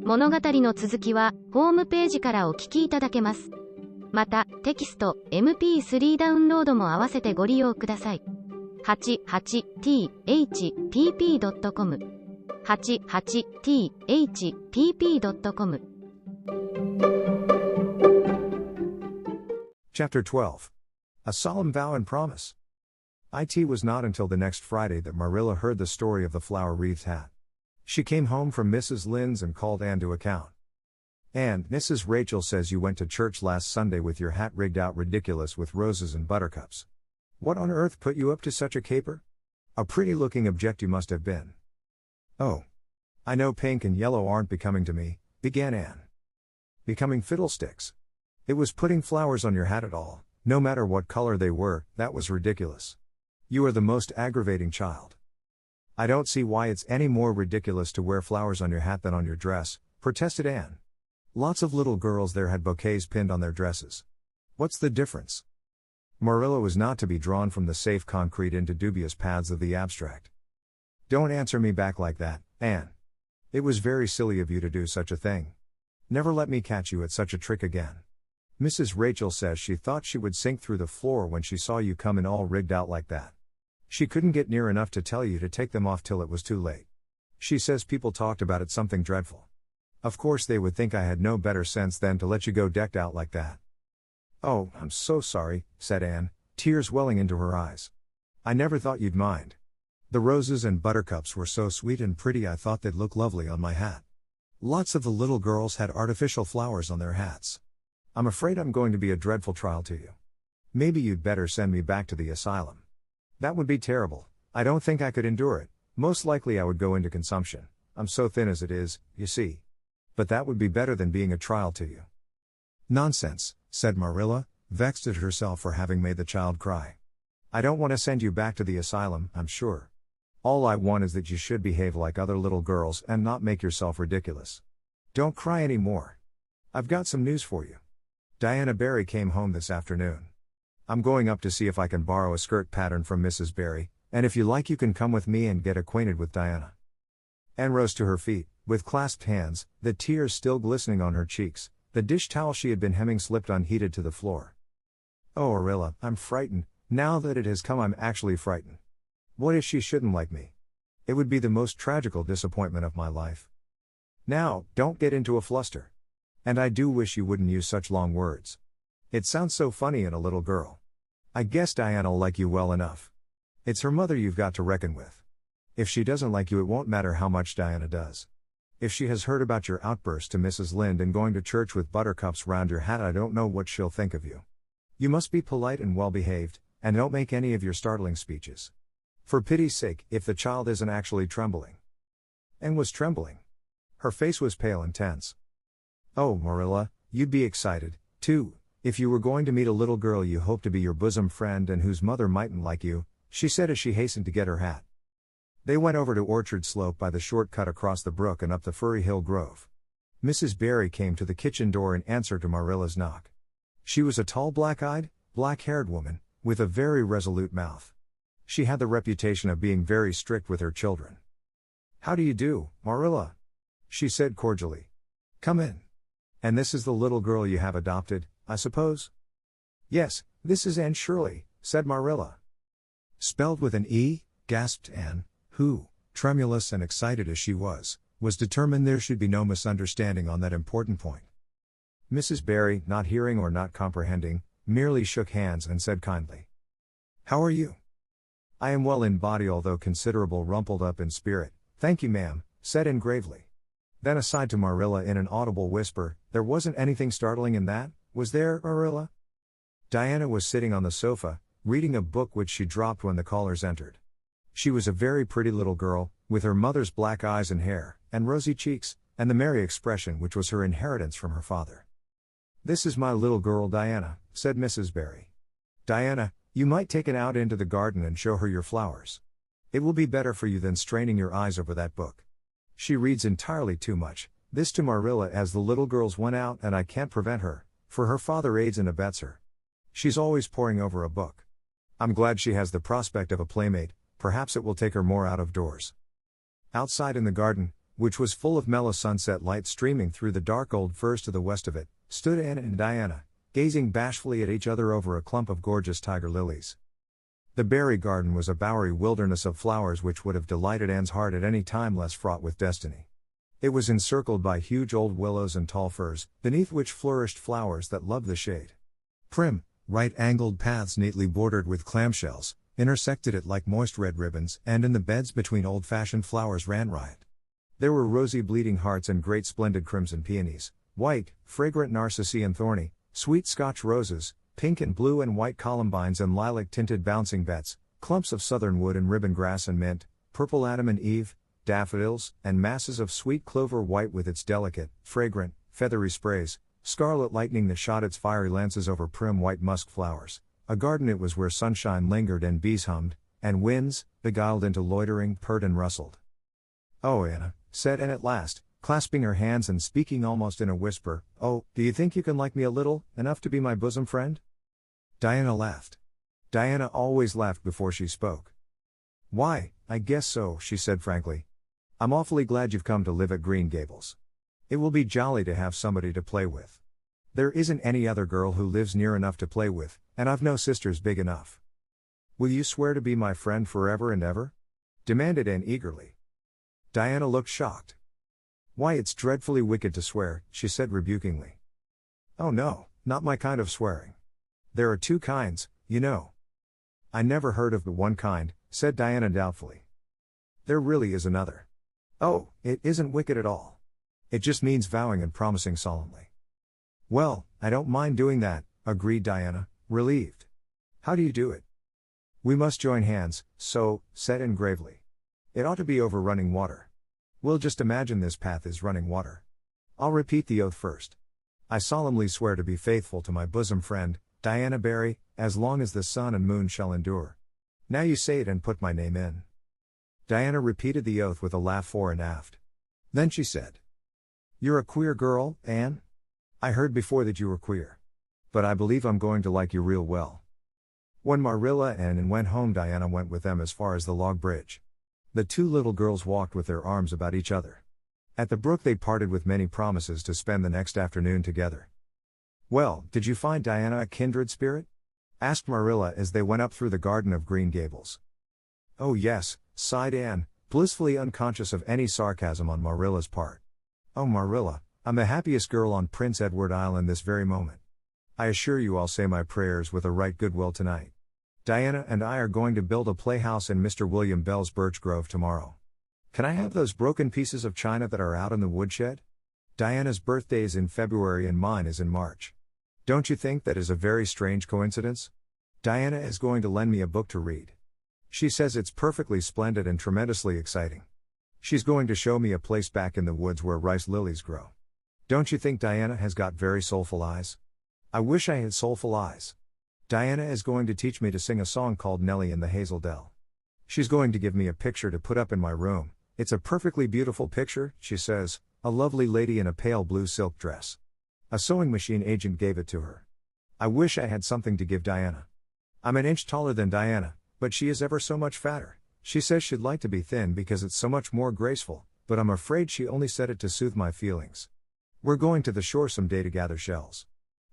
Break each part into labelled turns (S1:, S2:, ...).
S1: 物語の続きはホームページからお聞きいただけます。また、テキスト、MP3 ダウンロードも合わせてご利用ください。88thpp.com 88thpp.com
S2: Chapter 12. A Solemn Vow and Promise. It was not until the next Friday that Marilla heard the story of the flower-wreathed hat. She came home from Mrs. Lynde's and called Anne to account. "Anne, Mrs. Rachel says you went to church last Sunday with your hat rigged out ridiculous with roses and buttercups. What on earth put you up to such a caper? A pretty-looking object you must have been." "Oh. I know pink and yellow aren't becoming to me," began Anne. "Becoming fiddlesticks. It was putting flowers on your hat at all, no matter what color they were, that was ridiculous. You are the most aggravating child." "I don't see why it's any more ridiculous to wear flowers on your hat than on your dress," protested Anne. "Lots of little girls there had bouquets pinned on their dresses. What's the difference?" Marilla was not to be drawn from the safe concrete into dubious paths of the abstract. "Don't answer me back like that, Anne. It was very silly of you to do such a thing. Never let me catch you at such a trick again. Mrs. Rachel says she thought she would sink through the floor when she saw you come in all rigged out like that. She couldn't get near enough to tell you to take them off till it was too late. She says people talked about it something dreadful. Of course they would think I had no better sense than to let you go decked out like that." "Oh, I'm so sorry," said Anne, tears welling into her eyes. "I never thought you'd mind. The roses and buttercups were so sweet and pretty I thought they'd look lovely on my hat. Lots of the little girls had artificial flowers on their hats. I'm afraid I'm going to be a dreadful trial to you. Maybe you'd better send me back to the asylum." "That would be terrible. I don't think I could endure it. Most likely I would go into consumption. I'm so thin as it is, you see. But that would be better than being a trial to you." "Nonsense," said Marilla, vexed at herself for having made the child cry. "I don't want to send you back to the asylum, I'm sure. All I want is that you should behave like other little girls and not make yourself ridiculous. Don't cry any more. I've got some news for you. Diana Barry came home this afternoon. I'm going up to see if I can borrow a skirt pattern from Mrs. Barry, and if you like you can come with me and get acquainted with Diana." Anne rose to her feet, with clasped hands, the tears still glistening on her cheeks. The dish towel she had been hemming slipped unheeded to the floor. "Oh, Marilla, I'm frightened. Now that it has come I'm actually frightened. What if she shouldn't like me? It would be the most tragical disappointment of my life. Now, don't get into a fluster. And I do wish you wouldn't use such long words. It sounds so funny in a little girl. I guess Diana'll like you well enough. It's her mother you've got to reckon with. If she doesn't like you it won't matter how much Diana does. If she has heard about your outburst to Mrs. Lynde and going to church with buttercups round your hat I don't know what she'll think of you. You must be polite and well behaved, and don't make any of your startling speeches. For pity's sake, if the child isn't actually trembling." Anne was trembling. Her face was pale and tense. "Oh, Marilla, you'd be excited, too, if you were going to meet a little girl you hope to be your bosom friend and whose mother mightn't like you," she said as she hastened to get her hat. They went over to Orchard Slope by the short cut across the brook and up the Furry Hill Grove. Mrs. Barry came to the kitchen door in answer to Marilla's knock. She was a tall black-eyed, black-haired woman, with a very resolute mouth. She had the reputation of being very strict with her children. "How do you do, Marilla?" she said cordially. "Come in. And this is the little girl you have adopted, I suppose?" "Yes, this is Anne Shirley," said Marilla. "Spelled with an E?" gasped Anne, who, tremulous and excited as she was determined there should be no misunderstanding on that important point. Mrs. Barry, not hearing or not comprehending, merely shook hands and said kindly, "How are you?" "I am well in body although considerable rumpled up in spirit, thank you ma'am," said Anne gravely. Then aside to Marilla in an audible whisper, "There wasn't anything startling in that, was there, Marilla?" Diana was sitting on the sofa, reading a book which she dropped when the callers entered. She was a very pretty little girl, with her mother's black eyes and hair, and rosy cheeks, and the merry expression which was her inheritance from her father. "This is my little girl Diana," said Mrs. Barry. "Diana, you might take it out into the garden and show her your flowers. It will be better for you than straining your eyes over that book. She reads entirely too much," this to Marilla as the little girls went out, "and I can't prevent her, for her father aids and abets her. She's always poring over a book. I'm glad she has the prospect of a playmate, perhaps it will take her more out of doors." Outside in the garden, which was full of mellow sunset light streaming through the dark old firs to the west of it, stood Anne and Diana, gazing bashfully at each other over a clump of gorgeous tiger lilies. The berry garden was a bowery wilderness of flowers which would have delighted Anne's heart at any time less fraught with destiny. It was encircled by huge old willows and tall firs, beneath which flourished flowers that loved the shade. Prim, right-angled paths neatly bordered with clamshells, intersected it like moist red ribbons, and in the beds between old-fashioned flowers ran riot. There were rosy bleeding hearts and great splendid crimson peonies, white, fragrant narcissi and thorny, sweet Scotch roses, pink and blue and white columbines and lilac-tinted bouncing bets, clumps of southern wood and ribbon grass and mint, purple Adam and Eve, daffodils, and masses of sweet clover white with its delicate, fragrant, feathery sprays, scarlet lightning that shot its fiery lances over prim white musk flowers. A garden it was where sunshine lingered and bees hummed, and winds, beguiled into loitering, purred and rustled. "Oh, Anna," said Anne at last, clasping her hands and speaking almost in a whisper, "oh, do you think you can like me a little, enough to be my bosom friend?" Diana laughed. Diana always laughed before she spoke. "Why, I guess so," she said frankly. "I'm awfully glad you've come to live at Green Gables. It will be jolly to have somebody to play with. There isn't any other girl who lives near enough to play with, and I've no sisters big enough." "Will you swear to be my friend forever and ever?" demanded Anne eagerly. Diana looked shocked. "Why, it's dreadfully wicked to swear," she said rebukingly. "Oh no, not my kind of swearing. There are two kinds, you know." "I never heard of the one kind," said Diana doubtfully. "There really is another." "Oh, it isn't wicked at all. It just means vowing and promising solemnly." "Well, I don't mind doing that," agreed Diana, relieved. "How do you do it?" "We must join hands, so," said Anne gravely. "It ought to be over running water. We'll just imagine this path is running water. I'll repeat the oath first. I solemnly swear to be faithful to my bosom friend, Diana Barry, as long as the sun and moon shall endure. Now you say it and put my name in." Diana repeated the oath with a laugh fore and aft. Then she said, "You're a queer girl, Anne. I heard before that you were queer. But I believe I'm going to like you real well." When Marilla and Anne went home, Diana went with them as far as the log bridge. The two little girls walked with their arms about each other. At the brook they parted with many promises to spend the next afternoon together. "Well, did you find Diana a kindred spirit?" asked Marilla as they went up through the garden of Green Gables. "Oh yes," sighed Anne, blissfully unconscious of any sarcasm on Marilla's part. "Oh Marilla, I'm the happiest girl on Prince Edward Island this very moment. I assure you I'll say my prayers with a right good will tonight. Diana and I are going to build a playhouse in Mr. William Bell's birch grove tomorrow. Can I have those broken pieces of china that are out in the woodshed? Diana's birthday is in February and mine is in March. Don't you think that is a very strange coincidence? Diana is going to lend me a book to read. She says it's perfectly splendid and tremendously exciting. She's going to show me a place back in the woods where rice lilies grow. Don't you think Diana has got very soulful eyes? I wish I had soulful eyes. Diana is going to teach me to sing a song called Nellie in the Hazel Dell. She's going to give me a picture to put up in my room. It's a perfectly beautiful picture, she says, a lovely lady in a pale blue silk dress. A sewing machine agent gave it to her. I wish I had something to give Diana. I'm an inch taller than Diana, but she is ever so much fatter. She says she'd like to be thin because it's so much more graceful, but I'm afraid she only said it to soothe my feelings. We're going to the shore some day to gather shells.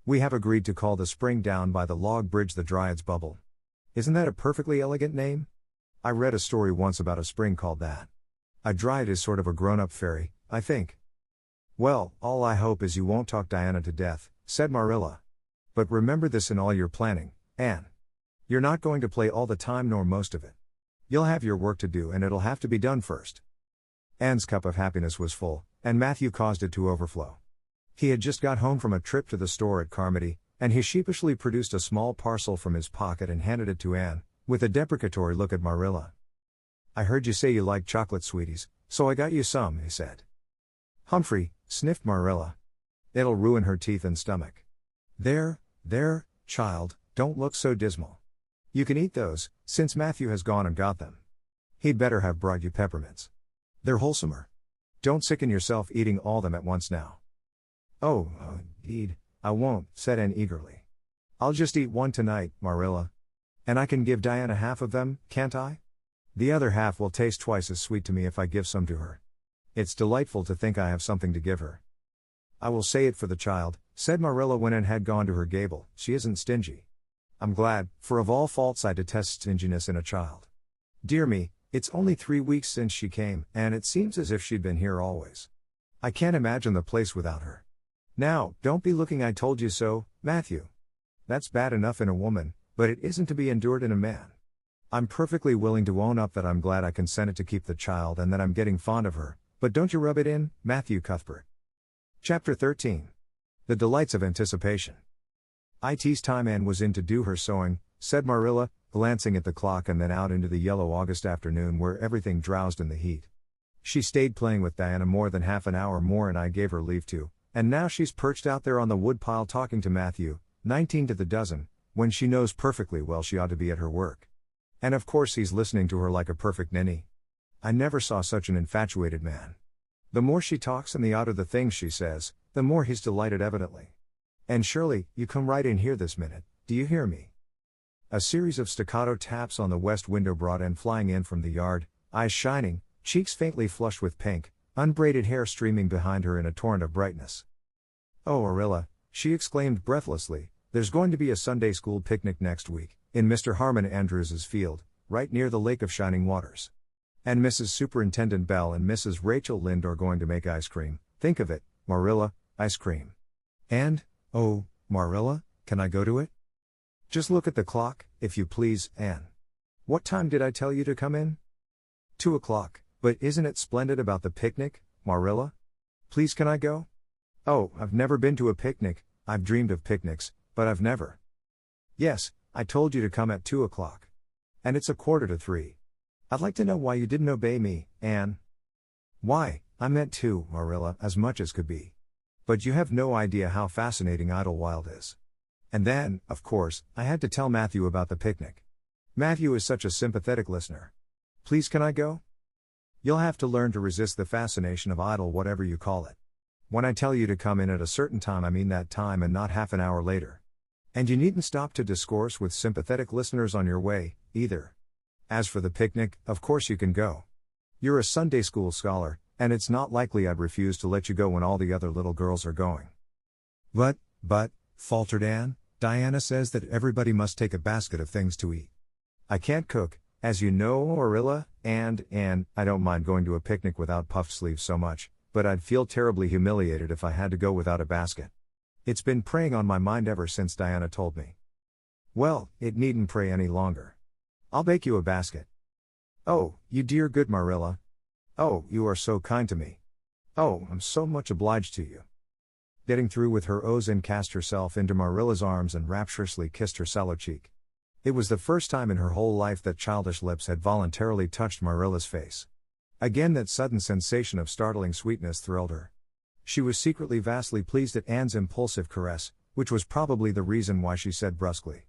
S2: We have agreed to call the spring down by the log bridge the Dryad's Bubble. Isn't that a perfectly elegant name? I read a story once about a spring called that. A dryad is sort of a grown-up fairy, I think." "Well, all I hope is you won't talk Diana to death," said Marilla. "But remember this in all your planning, Anne. You're not going to play all the time nor most of it. You'll have your work to do and it'll have to be done first." Anne's cup of happiness was full, and Matthew caused it to overflow. He had just got home from a trip to the store at Carmody, and he sheepishly produced a small parcel from his pocket and handed it to Anne, with a deprecatory look at Marilla. "I heard you say you like chocolate sweeties, so I got you some," he said. "Humphrey," sniffed Marilla. "It'll ruin her teeth and stomach." There, child, don't look so dismal. You can eat those, since Matthew has gone and got them. He'd better have brought you peppermints. They're wholesomer. Don't sicken yourself eating all them at once now." Oh, indeed, I won't," said Anne eagerly. "I'll just eat one tonight, Marilla. And I can give Diana half of them, can't I? The other half will taste twice as sweet to me if I give some to her. It's delightful to think I have something to give her. I will say it for the child, said Marilla when Anne had gone to her gable, she isn't stingy. I'm glad, for of all faults I detest stinginess in a child. Dear me, it's only 3 weeks since she came, and it seems as if she'd been here always. I can't imagine the place without her. Now, don't be looking I told you so, Matthew. That's bad enough in a woman, but it isn't to be endured in a man. I'm perfectly willing to own up that I'm glad I consented to keep the child and that I'm getting fond of her, but don't you rub it in, Matthew Cuthbert. Chapter 13. The Delights of Anticipation. It's time Anne was in to do her sewing, said Marilla, glancing at the clock and then out into the yellow August afternoon where everything drowsed in the heat. She stayed playing with Diana more than half an hour more and I gave her leave to, and now she's perched out there on the woodpile talking to Matthew, 19 to the dozen, when she knows perfectly well she ought to be at her work. And of course he's listening to her like a perfect ninny. I never saw such an infatuated man. The more she talks and the odder the things she says, the more he's delighted evidently. And Shirley, you come right in here this minute, do you hear me? A series of staccato taps on the west window brought Anne flying in from the yard, eyes shining, cheeks faintly flushed with pink, unbraided hair streaming behind her in a torrent of brightness. Oh Arilla, she exclaimed breathlessly, there's going to be a Sunday school picnic next week, in Mr. Harmon Andrews's field, right near the Lake of Shining Waters. And Mrs. Superintendent Bell and Mrs. Rachel Lynde are going to make ice cream, think of it, Marilla, ice cream. And, oh, Marilla, can I go to it? Just look at the clock, if you please, Anne. What time did I tell you to come in? 2 o'clock, but isn't it splendid about the picnic, Marilla? Please can I go? Oh, I've never been to a picnic, I've dreamed of picnics, but I've never. Yes, I told you to come at 2 o'clock. And it's 2:45. I'd like to know why you didn't obey me, Anne. Why, I meant to, Marilla, as much as could be. But you have no idea how fascinating Idlewild is. And then, of course, I had to tell Matthew about the picnic. Matthew is such a sympathetic listener. Please can I go? You'll have to learn to resist the fascination of idle whatever you call it. When I tell you to come in at a certain time I mean that time and not half an hour later. And you needn't stop to discourse with sympathetic listeners on your way, either. As for the picnic, of course you can go. You're a Sunday school scholar, and it's not likely I'd refuse to let you go when all the other little girls are going. But, faltered Anne, Diana says that everybody must take a basket of things to eat. I can't cook, as you know, Orilla, and I don't mind going to a picnic without puffed sleeves so much, but I'd feel terribly humiliated if I had to go without a basket. It's been preying on my mind ever since Diana told me. Well, it needn't prey any longer. I'll bake you a basket. Oh, you dear good Marilla. Oh, you are so kind to me. Oh, I'm so much obliged to you. Getting through with her o's and cast herself into Marilla's arms and rapturously kissed her sallow cheek. It was the first time in her whole life that childish lips had voluntarily touched Marilla's face. Again that sudden sensation of startling sweetness thrilled her. She was secretly vastly pleased at Anne's impulsive caress, which was probably the reason why she said brusquely,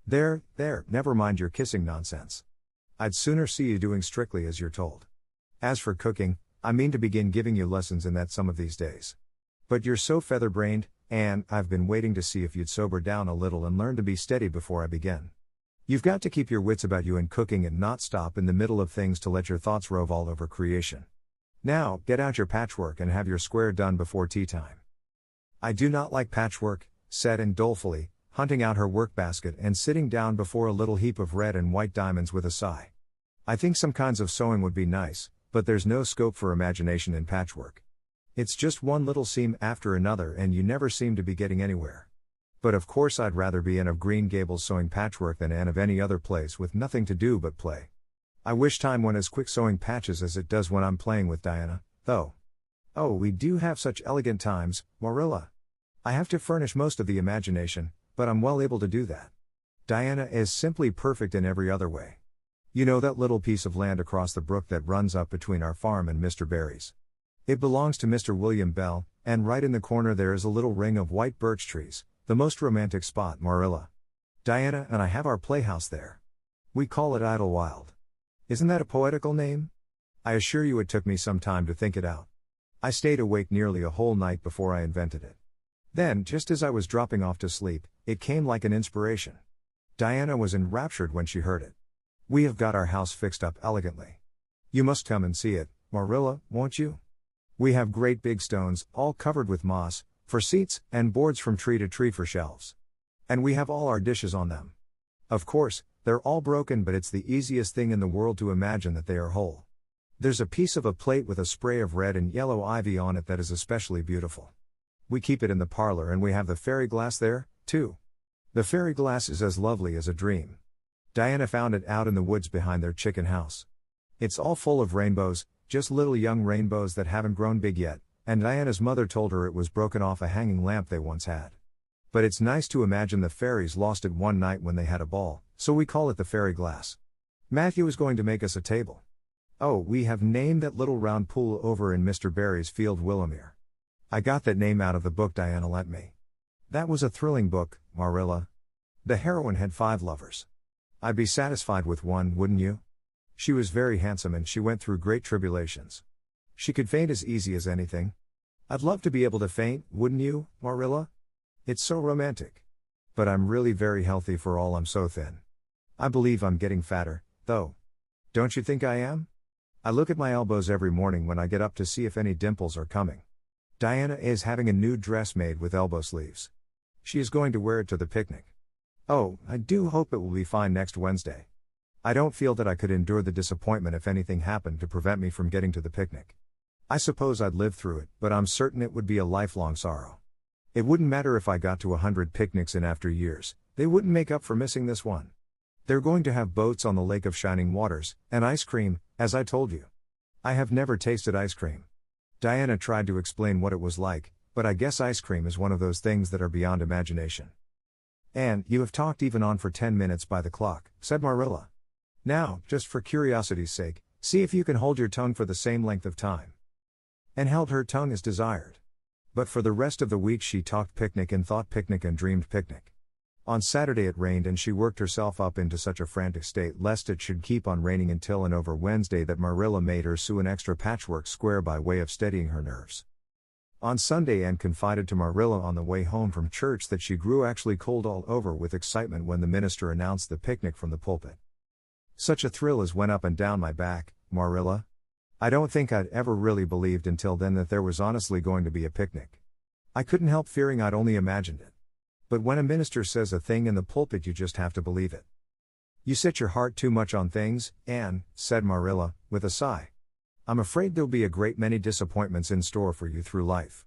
S2: There, never mind your kissing nonsense. I'd sooner see you doing strictly as you're told. As for cooking, I mean to begin giving you lessons in that some of these days. But you're so feather-brained, Anne, I've been waiting to see if you'd sober down a little and learn to be steady before I begin. You've got to keep your wits about you in cooking and not stop in the middle of things to let your thoughts rove all over creation. Now, get out your patchwork and have your square done before tea time. I do not like patchwork, said Anne dolefully, hunting out her work-basket and sitting down before a little heap of red and white diamonds with a sigh. I think some kinds of sewing would be nice, but there's no scope for imagination in patchwork. It's just one little seam after another and you never seem to be getting anywhere. But of course I'd rather be Anne of Green Gables sewing patchwork than Anne of any other place with nothing to do but play. I wish time went as quick sewing patches as it does when I'm playing with Diana, though. Oh, we do have such elegant times, Marilla. I have to furnish most of the imagination, but I'm well able to do that. Diana is simply perfect in every other way. You know that little piece of land across the brook that runs up between our farm and Mr. Barry's? It belongs to Mr. William Bell, and right in the corner there is a little ring of white birch trees, the most romantic spot, Marilla. Diana and I have our playhouse there. We call it Idlewild. Isn't that a poetical name? I assure you it took me some time to think it out. I stayed awake nearly a whole night before I invented it. Then, just as I was dropping off to sleep, it came like an inspiration. Diana was enraptured when she heard it. We have got our house fixed up elegantly. You must come and see it, Marilla, won't you? We have great big stones, all covered with moss, for seats, and boards from tree to tree for shelves. And we have all our dishes on them. Of course, they're all broken, but it's the easiest thing in the world to imagine that they are whole. There's a piece of a plate with a spray of red and yellow ivy on it that is especially beautiful. We keep it in the parlor, and we have the fairy glass there, too. The fairy glass is as lovely as a dream. Diana found it out in the woods behind their chicken house. It's all full of rainbows, just little young rainbows that haven't grown big yet, and Diana's mother told her it was broken off a hanging lamp they once had. But it's nice to imagine the fairies lost it one night when they had a ball, so we call it the fairy glass. Matthew is going to make us a table. Oh, we have named that little round pool over in Mr. Barry's field Willowmere. I got that name out of the book Diana lent me. That was a thrilling book, Marilla. The heroine had 5 lovers. I'd be satisfied with one, wouldn't you? She was very handsome and she went through great tribulations. She could faint as easy as anything. I'd love to be able to faint, wouldn't you, Marilla? It's so romantic. But I'm really very healthy for all I'm so thin. I believe I'm getting fatter, though. Don't you think I am? I look at my elbows every morning when I get up to see if any dimples are coming. Diana is having a new dress made with elbow sleeves. She is going to wear it to the picnic. Oh, I do hope it will be fine next Wednesday. I don't feel that I could endure the disappointment if anything happened to prevent me from getting to the picnic. I suppose I'd live through it, but I'm certain it would be a lifelong sorrow. It wouldn't matter if I got to 100 picnics in after years, they wouldn't make up for missing this one. They're going to have boats on the Lake of Shining Waters, and ice cream, as I told you. I have never tasted ice cream. Diana tried to explain what it was like, but I guess ice cream is one of those things that are beyond imagination. And you have talked even on for 10 minutes by the clock, said Marilla. Now, just for curiosity's sake, see if you can hold your tongue for the same length of time. And held her tongue as desired. But for the rest of the week she talked picnic and thought picnic and dreamed picnic. On Saturday it rained and she worked herself up into such a frantic state lest it should keep on raining until and over Wednesday that Marilla made her sew an extra patchwork square by way of steadying her nerves. On Sunday Anne confided to Marilla on the way home from church that she grew actually cold all over with excitement when the minister announced the picnic from the pulpit. Such a thrill as went up and down my back, Marilla. I don't think I'd ever really believed until then that there was honestly going to be a picnic. I couldn't help fearing I'd only imagined it. But when a minister says a thing in the pulpit you just have to believe it. You set your heart too much on things, Anne, said Marilla, with a sigh. I'm afraid there'll be a great many disappointments in store for you through life.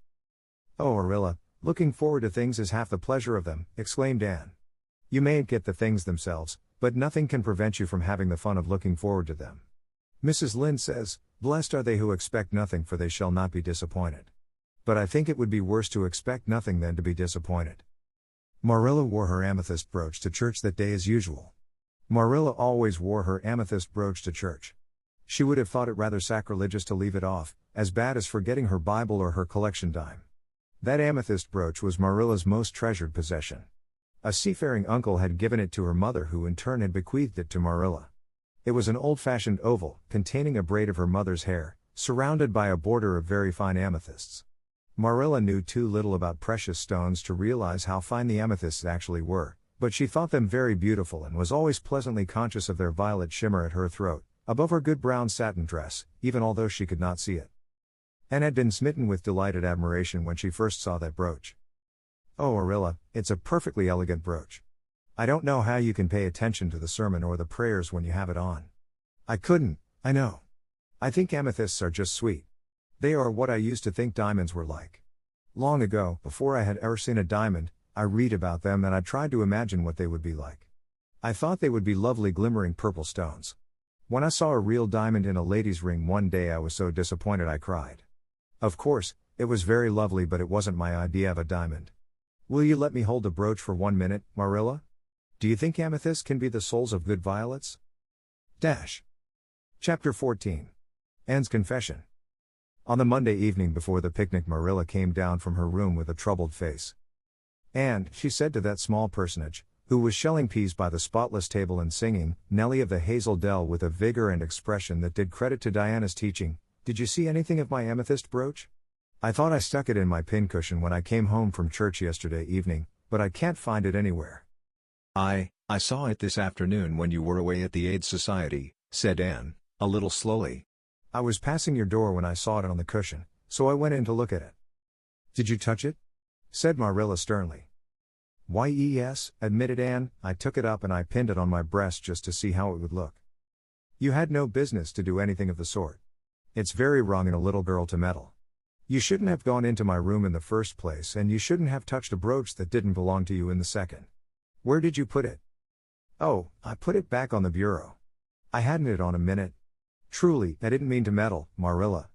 S2: Oh, Marilla, looking forward to things is half the pleasure of them, exclaimed Anne. You mayn't get the things themselves, but nothing can prevent you from having the fun of looking forward to them. Mrs. Lynde says, blessed are they who expect nothing, for they shall not be disappointed. But I think it would be worse to expect nothing than to be disappointed. Marilla wore her amethyst brooch to church that day as usual. Marilla always wore her amethyst brooch to church. She would have thought it rather sacrilegious to leave it off, as bad as forgetting her Bible or her collection dime. That amethyst brooch was Marilla's most treasured possession. A seafaring uncle had given it to her mother, who in turn had bequeathed it to Marilla. It was an old-fashioned oval, containing a braid of her mother's hair, surrounded by a border of very fine amethysts. Marilla knew too little about precious stones to realize how fine the amethysts actually were, but she thought them very beautiful and was always pleasantly conscious of their violet shimmer at her throat, above her good brown satin dress, even although she could not see it. Anne had been smitten with delighted admiration when she first saw that brooch. Oh, Marilla, it's a perfectly elegant brooch. I don't know how you can pay attention to the sermon or the prayers when you have it on. I couldn't, I know. I think amethysts are just sweet. They are what I used to think diamonds were like. Long ago, before I had ever seen a diamond, I read about them and I tried to imagine what they would be like. I thought they would be lovely glimmering purple stones. When I saw a real diamond in a lady's ring one day I was so disappointed I cried. Of course, it was very lovely, but it wasn't my idea of a diamond. Will you let me hold the brooch for 1 minute, Marilla? Do you think amethysts can be the souls of good violets? Chapter 14. Anne's Confession. On the Monday evening before the picnic, Marilla came down from her room with a troubled face. "Anne," she said to that small personage, who was shelling peas by the spotless table and singing Nellie of the Hazel Dell with a vigor and expression that did credit to Diana's teaching, "did you see anything of my amethyst brooch? I thought I stuck it in my pincushion when I came home from church yesterday evening, but I can't find it anywhere."
S3: I saw it this afternoon when you were away at the Aid Society," said Anne, a little slowly.
S2: "I was passing your door when I saw it on the cushion, so I went in to look at it. Did you touch it? Said Marilla sternly. Why, yes, admitted Anne. I took it up and I pinned it on my breast just to see how it would look. You had no business to do anything of the sort. It's very wrong in a little girl to meddle. You shouldn't have gone into my room in the first place, and you shouldn't have touched a brooch that didn't belong to you in the second. Where did you put it? Oh, I put it back on the bureau. I hadn't it on a minute. Truly, I didn't mean to meddle, Marilla.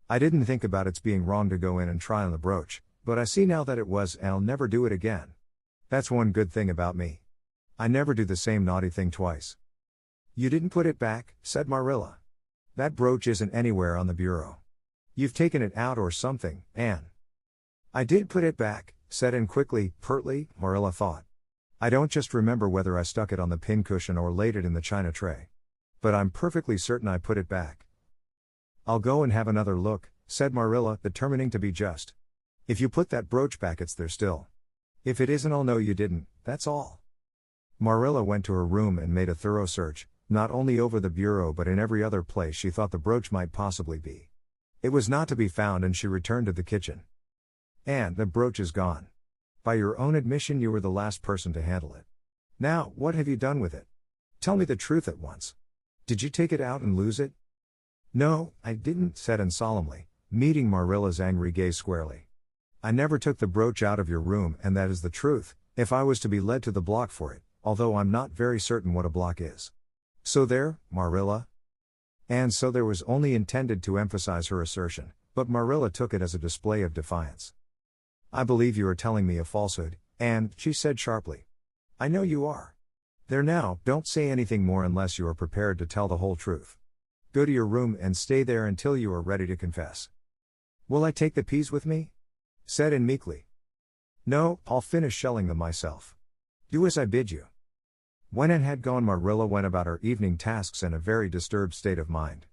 S2: I didn't think about its being wrong to go in and try on the brooch, but I see now that it was, and I'll never do it again. That's one good thing about me. I never do the same naughty thing twice. You didn't put it back, said Marilla. That brooch isn't anywhere on the bureau. You've taken it out or something, Anne. I did put it back, said Anne quickly, pertly, Marilla thought. I don't just remember whether I stuck it on the pincushion or laid it in the china tray. But I'm perfectly certain I put it back. I'll go and have another look, said Marilla, determining to be just. If you put that brooch back, it's there still. If it isn't, I'll know you didn't, that's all. Marilla went to her room and made a thorough search, not only over the bureau but in every other place she thought the brooch might possibly be. It was not to be found, and she returned to the kitchen. Anne, the brooch is gone. By your own admission, you were the last person to handle it. Now, what have you done with it? Tell me the truth at once. Did you take it out and lose it? No, I didn't, said Anne solemnly, meeting Marilla's angry gaze squarely. I never took the brooch out of your room, and that is the truth, if I was to be led to the block for it, although I'm not very certain what a block is. So there, Marilla. And so there was only intended to emphasize her assertion, but Marilla took it as a display of defiance. I believe you are telling me a falsehood, Anne, she said sharply. I know you are. There now, don't say anything more unless you are prepared to tell the whole truth. Go to your room and stay there until you are ready to confess. Will I take the peas with me? Said Anne meekly. No, I'll finish shelling them myself. Do as I bid you. When Anne had gone, Marilla went about her evening tasks in a very disturbed state of mind.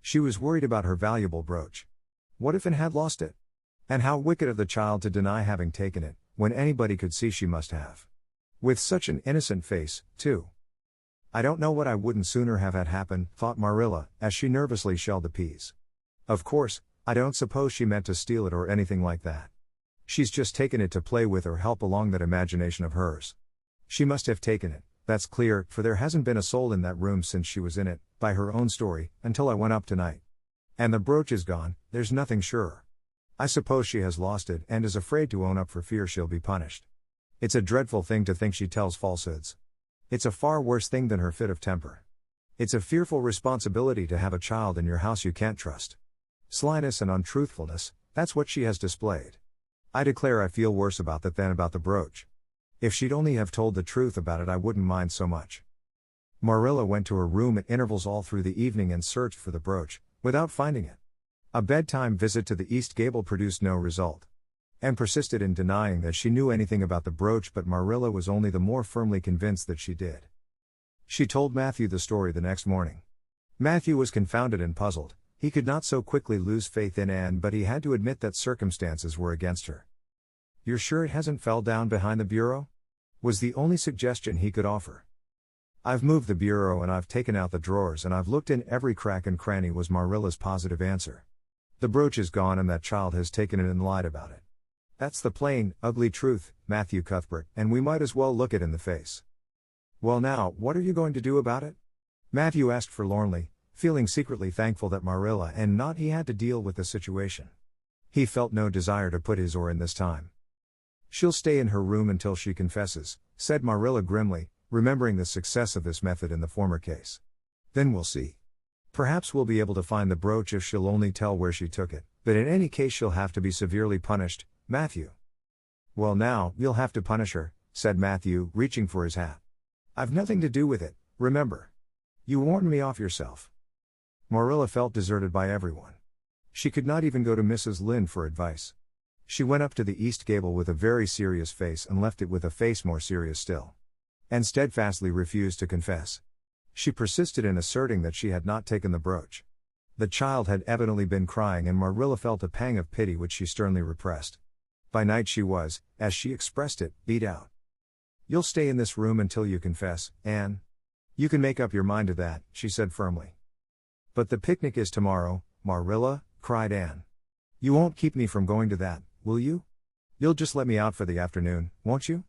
S2: She was worried about her valuable brooch. What if Anne had lost it? And how wicked of the child to deny having taken it, when anybody could see she must have. With such an innocent face, too. I don't know what I wouldn't sooner have had happen, thought Marilla, as she nervously shelled the peas. Of course, I don't suppose she meant to steal it or anything like that. She's just taken it to play with or help along that imagination of hers. She must have taken it, that's clear, for there hasn't been a soul in that room since she was in it, by her own story, until I went up tonight. And the brooch is gone, there's nothing surer. I suppose she has lost it and is afraid to own up for fear she'll be punished. It's a dreadful thing to think she tells falsehoods. It's a far worse thing than her fit of temper. It's a fearful responsibility to have a child in your house you can't trust. Slyness and untruthfulness, that's what she has displayed. I declare I feel worse about that than about the brooch. If she'd only have told the truth about it, I wouldn't mind so much. Marilla went to her room at intervals all through the evening and searched for the brooch, without finding it. A bedtime visit to the east gable produced no result. Anne persisted in denying that she knew anything about the brooch, but Marilla was only the more firmly convinced that she did. She told Matthew the story the next morning. Matthew was confounded and puzzled. He could not so quickly lose faith in Anne, but he had to admit that circumstances were against her. You're sure it hasn't fell down behind the bureau? Was the only suggestion he could offer. I've moved the bureau and I've taken out the drawers and I've looked in every crack and cranny, was Marilla's positive answer. The brooch is gone and that child has taken it and lied about it. That's the plain, ugly truth, Matthew Cuthbert, and we might as well look it in the face. Well now, what are you going to do about it? Matthew asked forlornly, feeling secretly thankful that Marilla and not he had to deal with the situation. He felt no desire to put his oar in this time. She'll stay in her room until she confesses, said Marilla grimly, remembering the success of this method in the former case. Then we'll see. Perhaps we'll be able to find the brooch if she'll only tell where she took it, but in any case she'll have to be severely punished, Matthew. Well now, you'll have to punish her, said Matthew, reaching for his hat. I've nothing to do with it, remember. You warned me off yourself. Marilla felt deserted by everyone. She could not even go to Mrs. Lynde for advice. She went up to the east gable with a very serious face and left it with a face more serious still. And steadfastly refused to confess. She persisted in asserting that she had not taken the brooch. The child had evidently been crying and Marilla felt a pang of pity which she sternly repressed. By night she was, as she expressed it, beat out. You'll stay in this room until you confess, Anne. You can make up your mind to that, she said firmly. But the picnic is tomorrow, Marilla, cried Anne. You won't keep me from going to that, will you? You'll just let me out for the afternoon, won't you?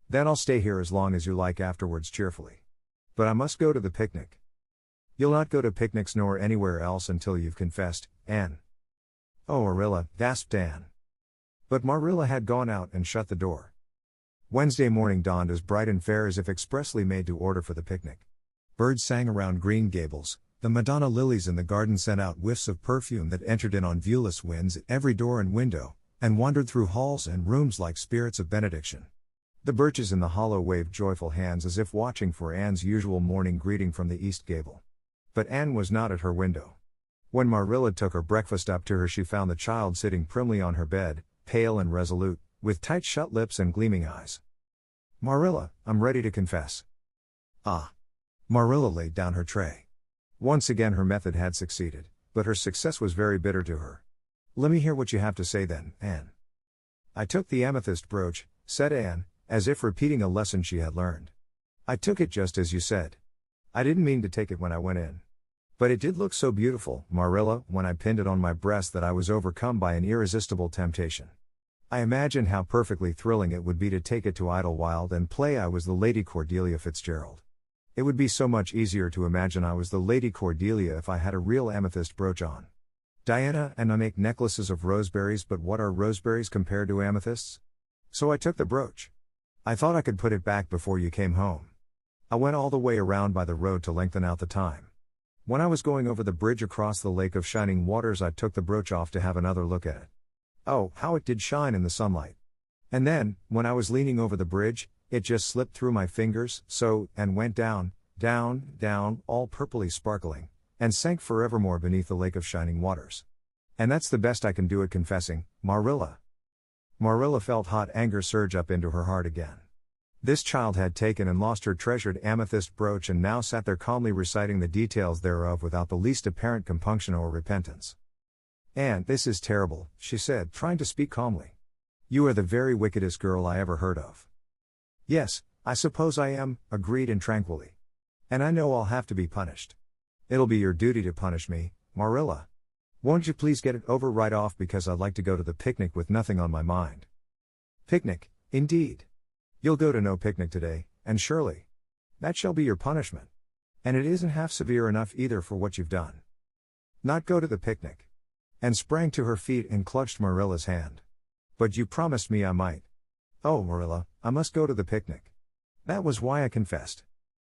S2: Then I'll stay here as long as you like afterwards cheerfully. But I must go to the picnic. You'll not go to picnics nor anywhere else until you've confessed, Anne. Oh, Marilla, gasped Anne. But Marilla had gone out and shut the door. Wednesday morning dawned as bright and fair as if expressly made to order for the picnic. Birds sang around Green Gables, the Madonna lilies in the garden sent out whiffs of perfume that entered in on viewless winds at every door and window, and wandered through halls and rooms like spirits of benediction. The birches in the hollow waved joyful hands as if watching for Anne's usual morning greeting from the east gable. But Anne was not at her window. When Marilla took her breakfast up to her, she found the child sitting primly on her bed, pale and resolute, with tight shut lips and gleaming eyes. Marilla, I'm ready to confess. Ah. Marilla laid down her tray. Once again her method had succeeded, but her success was very bitter to her. Let me hear what you have to say then, Anne. I took the amethyst brooch, said Anne, as if repeating a lesson she had learned. I took it just as you said. I didn't mean to take it when I went in. But it did look so beautiful, Marilla, when I pinned it on my breast that I was overcome by an irresistible temptation. I imagined how perfectly thrilling it would be to take it to Idlewild and play I was the Lady Cordelia Fitzgerald. It would be so much easier to imagine I was the Lady Cordelia if I had a real amethyst brooch on. Diana and I make necklaces of roseberries, but what are roseberries compared to amethysts? So I took the brooch. I thought I could put it back before you came home. I went all the way around by the road to lengthen out the time. When I was going over the bridge across the lake of shining waters, I took the brooch off to have another look at it. Oh, how it did shine in the sunlight. And then, when I was leaning over the bridge, it just slipped through my fingers, so, and went down, down, down, all purpley sparkling, and sank forevermore beneath the lake of shining waters. And that's the best I can do at confessing, Marilla. Marilla felt hot anger surge up into her heart again. This child had taken and lost her treasured amethyst brooch and now sat there calmly reciting the details thereof without the least apparent compunction or repentance. Anne, this is terrible, she said, trying to speak calmly. You are the very wickedest girl I ever heard of. Yes, I suppose I am, agreed Anne tranquilly. And I know I'll have to be punished. It'll be your duty to punish me, Marilla. Won't you please get it over right off, because I'd like to go to the picnic with nothing on my mind. Picnic, indeed. You'll go to no picnic today, and surely that shall be your punishment. And it isn't half severe enough either for what you've done. Not go to the picnic. Anne sprang to her feet and clutched Marilla's hand. But you promised me I might. Oh, Marilla, I must go to the picnic. That was why I confessed.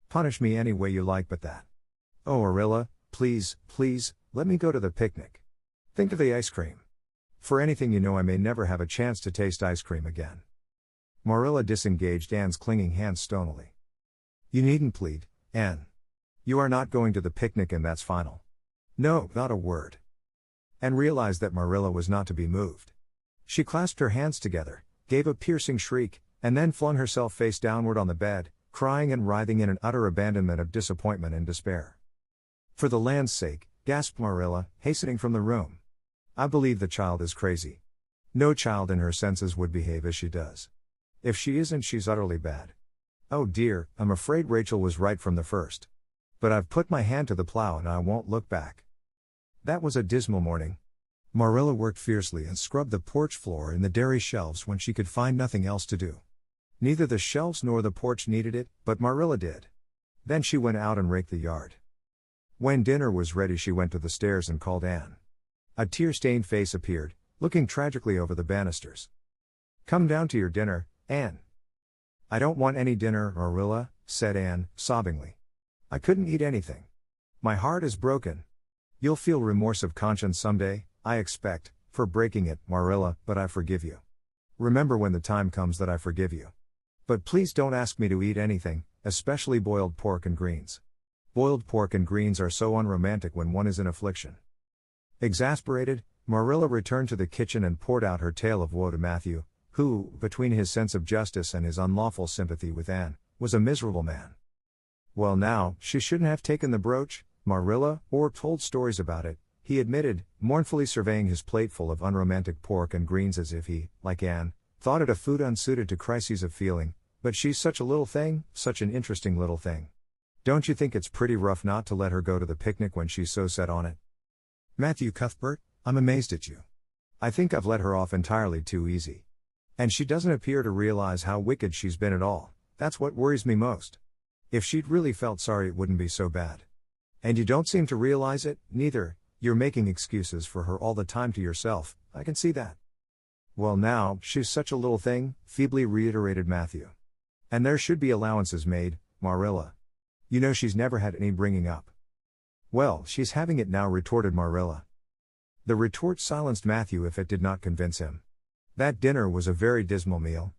S2: Punish me any way you like but that. Oh, Marilla, please, please, let me go to the picnic. Think of the ice cream. For anything you know, I may never have a chance to taste ice cream again. Marilla disengaged Anne's clinging hands stonily. You needn't plead, Anne. You are not going to the picnic, and that's final. No, not a word. Anne realized that Marilla was not to be moved. She clasped her hands together, gave a piercing shriek, and then flung herself face downward on the bed, crying and writhing in an utter abandonment of disappointment and despair. For the land's sake, gasped Marilla, hastening from the room. I believe the child is crazy. No child in her senses would behave as she does. If she isn't, she's utterly bad. Oh dear, I'm afraid Rachel was right from the first. But I've put my hand to the plow and I won't look back. That was a dismal morning. Marilla worked fiercely and scrubbed the porch floor and the dairy shelves when she could find nothing else to do. Neither the shelves nor the porch needed it, but Marilla did. Then she went out and raked the yard. When dinner was ready, she went to the stairs and called Anne. A tear-stained face appeared, looking tragically over the banisters. Come down to your dinner, Anne. I don't want any dinner, Marilla, said Anne, sobbingly. I couldn't eat anything. My heart is broken. You'll feel remorse of conscience someday, I expect, for breaking it, Marilla, but I forgive you. Remember when the time comes that I forgive you. But please don't ask me to eat anything, especially boiled pork and greens. Boiled pork and greens are so unromantic when one is in affliction. Exasperated, Marilla returned to the kitchen and poured out her tale of woe to Matthew, who, between his sense of justice and his unlawful sympathy with Anne, was a miserable man. Well now, she shouldn't have taken the brooch, Marilla, or told stories about it, he admitted, mournfully surveying his plateful of unromantic pork and greens as if he, like Anne, thought it a food unsuited to crises of feeling. But she's such a little thing, such an interesting little thing. Don't you think it's pretty rough not to let her go to the picnic when she's so set on it? Matthew Cuthbert, I'm amazed at you. I think I've let her off entirely too easy. And she doesn't appear to realize how wicked she's been at all. That's what worries me most. If she'd really felt sorry, it wouldn't be so bad. And you don't seem to realize it, neither. You're making excuses for her all the time to yourself, I can see that. Well now, she's such a little thing, feebly reiterated Matthew. And there should be allowances made, Marilla. You know she's never had any bringing up. Well, she's having it now, retorted Marilla. The retort silenced Matthew if it did not convince him. That dinner was a very dismal meal.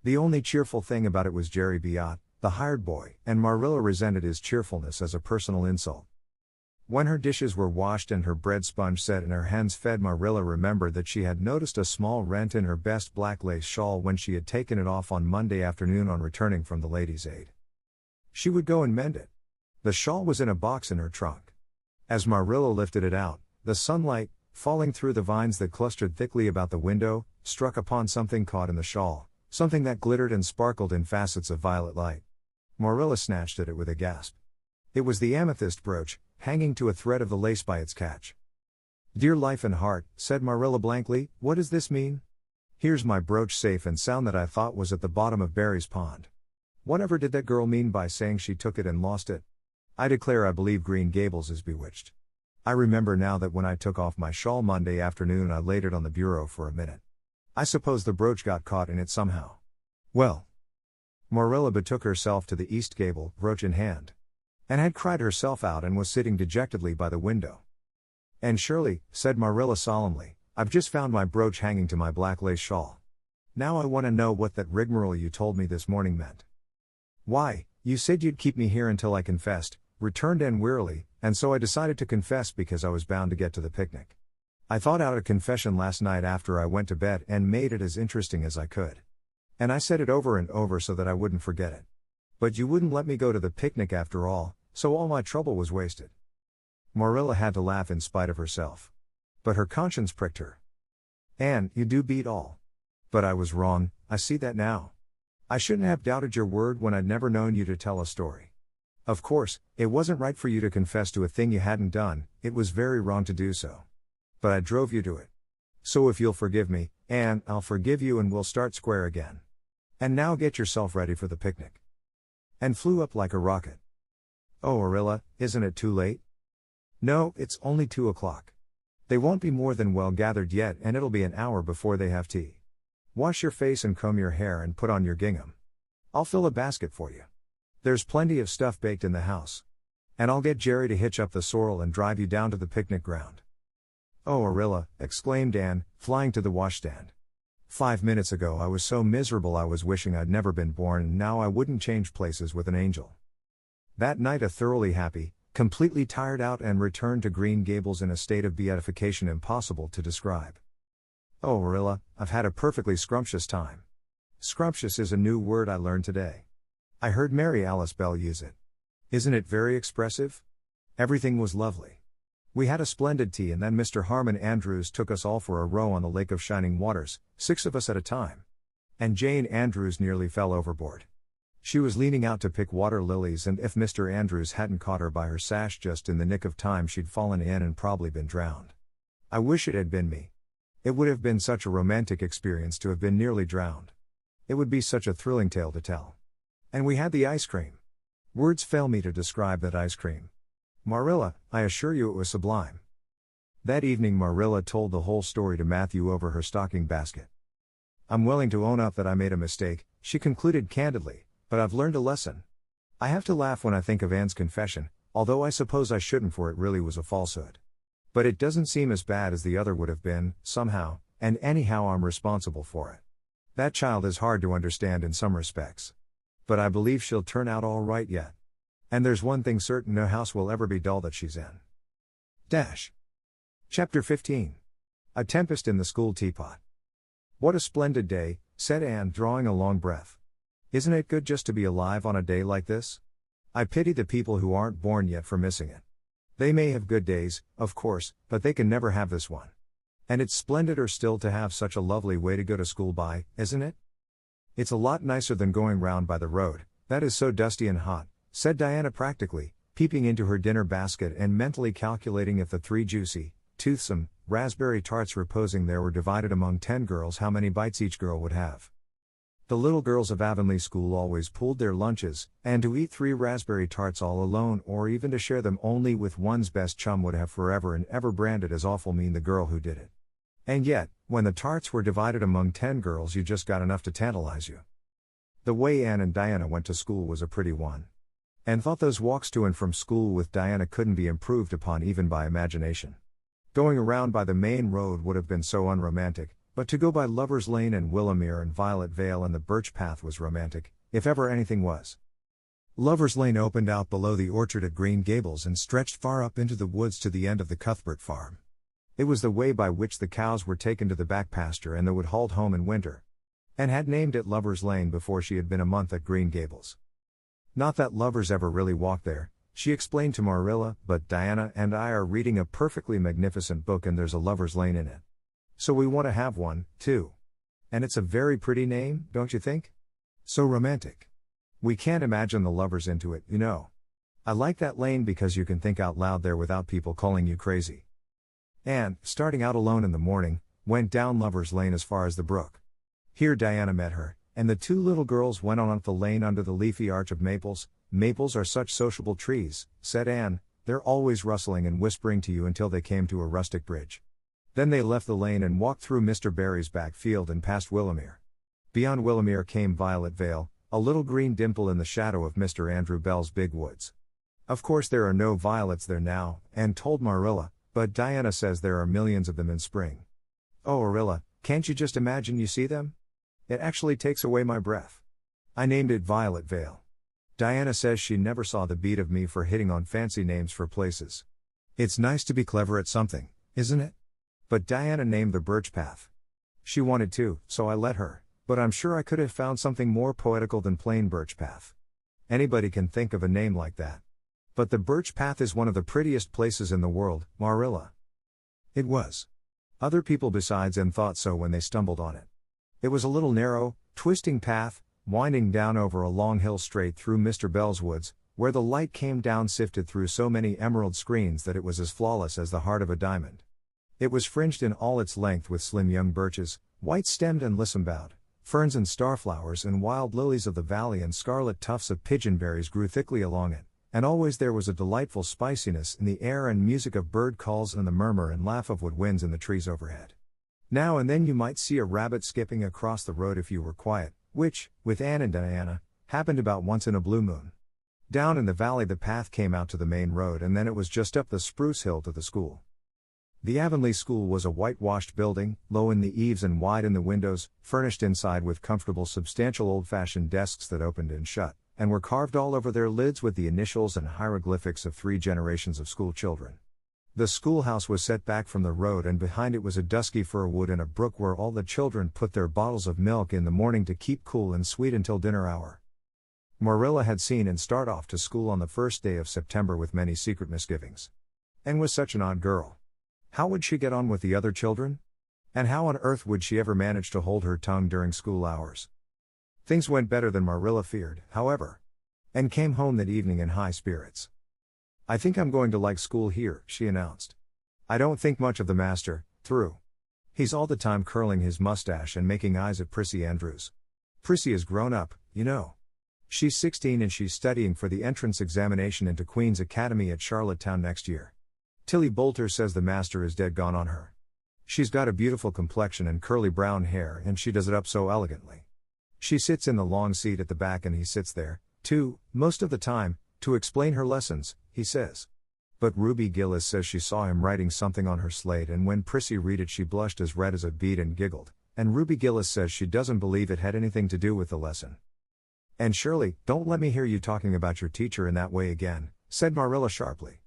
S2: The only cheerful thing about it was Jerry Biot, the hired boy, and Marilla resented his cheerfulness as a personal insult. When her dishes were washed and her bread sponge set and her hens fed, Marilla remembered that she had noticed a small rent in her best black lace shawl when she had taken it off on Monday afternoon on returning from the ladies' aid. She would go and mend it. The shawl was in a box in her trunk. As Marilla lifted it out, the sunlight, falling through the vines that clustered thickly about the window, struck upon something caught in the shawl, something that glittered and sparkled in facets of violet light. Marilla snatched at it with a gasp. It was the amethyst brooch, hanging to a thread of the lace by its catch. Dear life and heart, said Marilla blankly, what does this mean? Here's my brooch safe and sound that I thought was at the bottom of Barry's pond. Whatever did that girl mean by saying she took it and lost it? I declare I believe Green Gables is bewitched. I remember now that when I took off my shawl Monday afternoon I laid it on the bureau for a minute. I suppose the brooch got caught in it somehow. Well. Marilla betook herself to the east gable, brooch in hand. And had cried herself out and was sitting dejectedly by the window. And Shirley, said Marilla solemnly, I've just found my brooch hanging to my black lace shawl. Now I want to know what that rigmarole you told me this morning meant. Why, you said you'd keep me here until I confessed, returned Anne wearily, and so I decided to confess because I was bound to get to the picnic. I thought out a confession last night after I went to bed and made it as interesting as I could. And I said it over and over so that I wouldn't forget it. But you wouldn't let me go to the picnic after all, so all my trouble was wasted. Marilla had to laugh in spite of herself. But her conscience pricked her. Anne, you do beat all. But I was wrong, I see that now. I shouldn't have doubted your word when I'd never known you to tell a story. Of course, it wasn't right for you to confess to a thing you hadn't done, it was very wrong to do so. But I drove you to it. So if you'll forgive me, Anne, I'll forgive you and we'll start square again. And now get yourself ready for the picnic. And flew up like a rocket. Oh Marilla, isn't it too late? No, it's only 2 o'clock. They won't be more than well gathered yet and it'll be an hour before they have tea. Wash your face and comb your hair and put on your gingham. I'll fill a basket for you. There's plenty of stuff baked in the house. And I'll get Jerry to hitch up the sorrel and drive you down to the picnic ground. Oh Marilla, exclaimed Anne, flying to the washstand. 5 minutes ago I was so miserable I was wishing I'd never been born and now I wouldn't change places with an angel. That night a thoroughly happy, completely tired out and returned to Green Gables in a state of beatification impossible to describe. Oh Marilla, I've had a perfectly scrumptious time. Scrumptious is a new word I learned today. I heard Mary Alice Bell use it. Isn't it very expressive? Everything was lovely. We had a splendid tea and then Mr. Harmon Andrews took us all for a row on the Lake of Shining Waters, 6 of us at a time. And Jane Andrews nearly fell overboard. She was leaning out to pick water lilies and if Mr. Andrews hadn't caught her by her sash just in the nick of time she'd fallen in and probably been drowned. I wish it had been me. It would have been such a romantic experience to have been nearly drowned. It would be such a thrilling tale to tell. And we had the ice cream. Words fail me to describe that ice cream. Marilla, I assure you it was sublime. That evening Marilla told the whole story to Matthew over her stocking basket. I'm willing to own up that I made a mistake, she concluded candidly, but I've learned a lesson. I have to laugh when I think of Anne's confession, although I suppose I shouldn't for it really was a falsehood. But it doesn't seem as bad as the other would have been, somehow, and anyhow I'm responsible for it. That child is hard to understand in some respects. But I believe she'll turn out all right yet. And there's one thing certain, no house will ever be dull that she's in. Chapter 15. A Tempest in the School Teapot. What a splendid day, said Anne, drawing a long breath. Isn't it good just to be alive on a day like this? I pity the people who aren't born yet for missing it. They may have good days, of course, but they can never have this one. And it's splendider still to have such a lovely way to go to school by, isn't it? It's a lot nicer than going round by the road, that is so dusty and hot, said Diana practically, peeping into her dinner basket and mentally calculating if the 3 juicy, toothsome, raspberry tarts reposing there were divided among 10 girls how many bites each girl would have. The little girls of Avonlea School always pooled their lunches, and to eat 3 raspberry tarts all alone or even to share them only with one's best chum would have forever and ever branded as awful mean the girl who did it. And yet, when the tarts were divided among 10 girls you just got enough to tantalize you. The way Anne and Diana went to school was a pretty one. Anne thought those walks to and from school with Diana couldn't be improved upon even by imagination. Going around by the main road would have been so unromantic, but to go by Lover's Lane and Willowmere and Violet Vale and the Birch Path was romantic, if ever anything was. Lover's Lane opened out below the orchard at Green Gables and stretched far up into the woods to the end of the Cuthbert farm. It was the way by which the cows were taken to the back pasture and they would halt home in winter. Anne had named it Lover's Lane before she had been a month at Green Gables. Not that lovers ever really walked there, she explained to Marilla, but Diana and I are reading a perfectly magnificent book and there's a Lover's Lane in it. So we want to have one, too. And it's a very pretty name, don't you think? So romantic. We can't imagine the lovers into it, you know. I like that lane because you can think out loud there without people calling you crazy. Anne, starting out alone in the morning, went down Lover's Lane as far as the brook. Here Diana met her, and the 2 little girls went on up the lane under the leafy arch of maples. Maples are such sociable trees, said Anne, they're always rustling and whispering to you until they came to a rustic bridge. Then they left the lane and walked through Mr. Barry's back field and past Willowmere. Beyond Willowmere came Violet Vale, a little green dimple in the shadow of Mr. Andrew Bell's big woods. Of course there are no violets there now, Anne told Marilla, but Diana says there are millions of them in spring. Oh Marilla, can't you just imagine you see them? It actually takes away my breath. I named it Violet Vale. Diana says she never saw the beat of me for hitting on fancy names for places. It's nice to be clever at something, isn't it? But Diana named the Birch Path. She wanted to, so I let her, but I'm sure I could have found something more poetical than plain Birch Path. Anybody can think of a name like that. But the Birch Path is one of the prettiest places in the world, Marilla. It was. Other people besides Anne thought so when they stumbled on it. It was a little narrow, twisting path, winding down over a long hill straight through Mr. Bell's woods, where the light came down sifted through so many emerald screens that it was as flawless as the heart of a diamond. It was fringed in all its length with slim young birches, white-stemmed and lissom-boughed, ferns and starflowers and wild lilies of the valley and scarlet tufts of pigeonberries grew thickly along it, and always there was a delightful spiciness in the air and music of bird calls and the murmur and laugh of woodwinds in the trees overhead. Now and then you might see a rabbit skipping across the road if you were quiet, which, with Anne and Diana, happened about once in a blue moon. Down in the valley the path came out to the main road and then it was just up the spruce hill to the school. The Avonlea School was a whitewashed building, low in the eaves and wide in the windows, furnished inside with comfortable substantial old-fashioned desks that opened and shut, and were carved all over their lids with the initials and hieroglyphics of 3 generations of school children. The schoolhouse was set back from the road and behind it was a dusky fir wood and a brook where all the children put their bottles of milk in the morning to keep cool and sweet until dinner hour. Marilla had seen Anne start off to school on the first day of September with many secret misgivings. Anne was such an odd girl. How would she get on with the other children? And how on earth would she ever manage to hold her tongue during school hours? Things went better than Marilla feared, however. Anne came home that evening in high spirits. I think I'm going to like school here, she announced. I don't think much of the master, through. He's all the time curling his mustache and making eyes at Prissy Andrews. Prissy is grown up, you know. She's 16 and she's studying for the entrance examination into Queen's Academy at Charlottetown next year. Tilly Boulter says the master is dead gone on her. She's got a beautiful complexion and curly brown hair and she does it up so elegantly. She sits in the long seat at the back and he sits there, too, most of the time, to explain her lessons, he says. But Ruby Gillis says she saw him writing something on her slate and when Prissy read it she blushed as red as a beet and giggled, and Ruby Gillis says she doesn't believe it had anything to do with the lesson. And Shirley, don't let me hear you talking about your teacher in that way again, said Marilla sharply.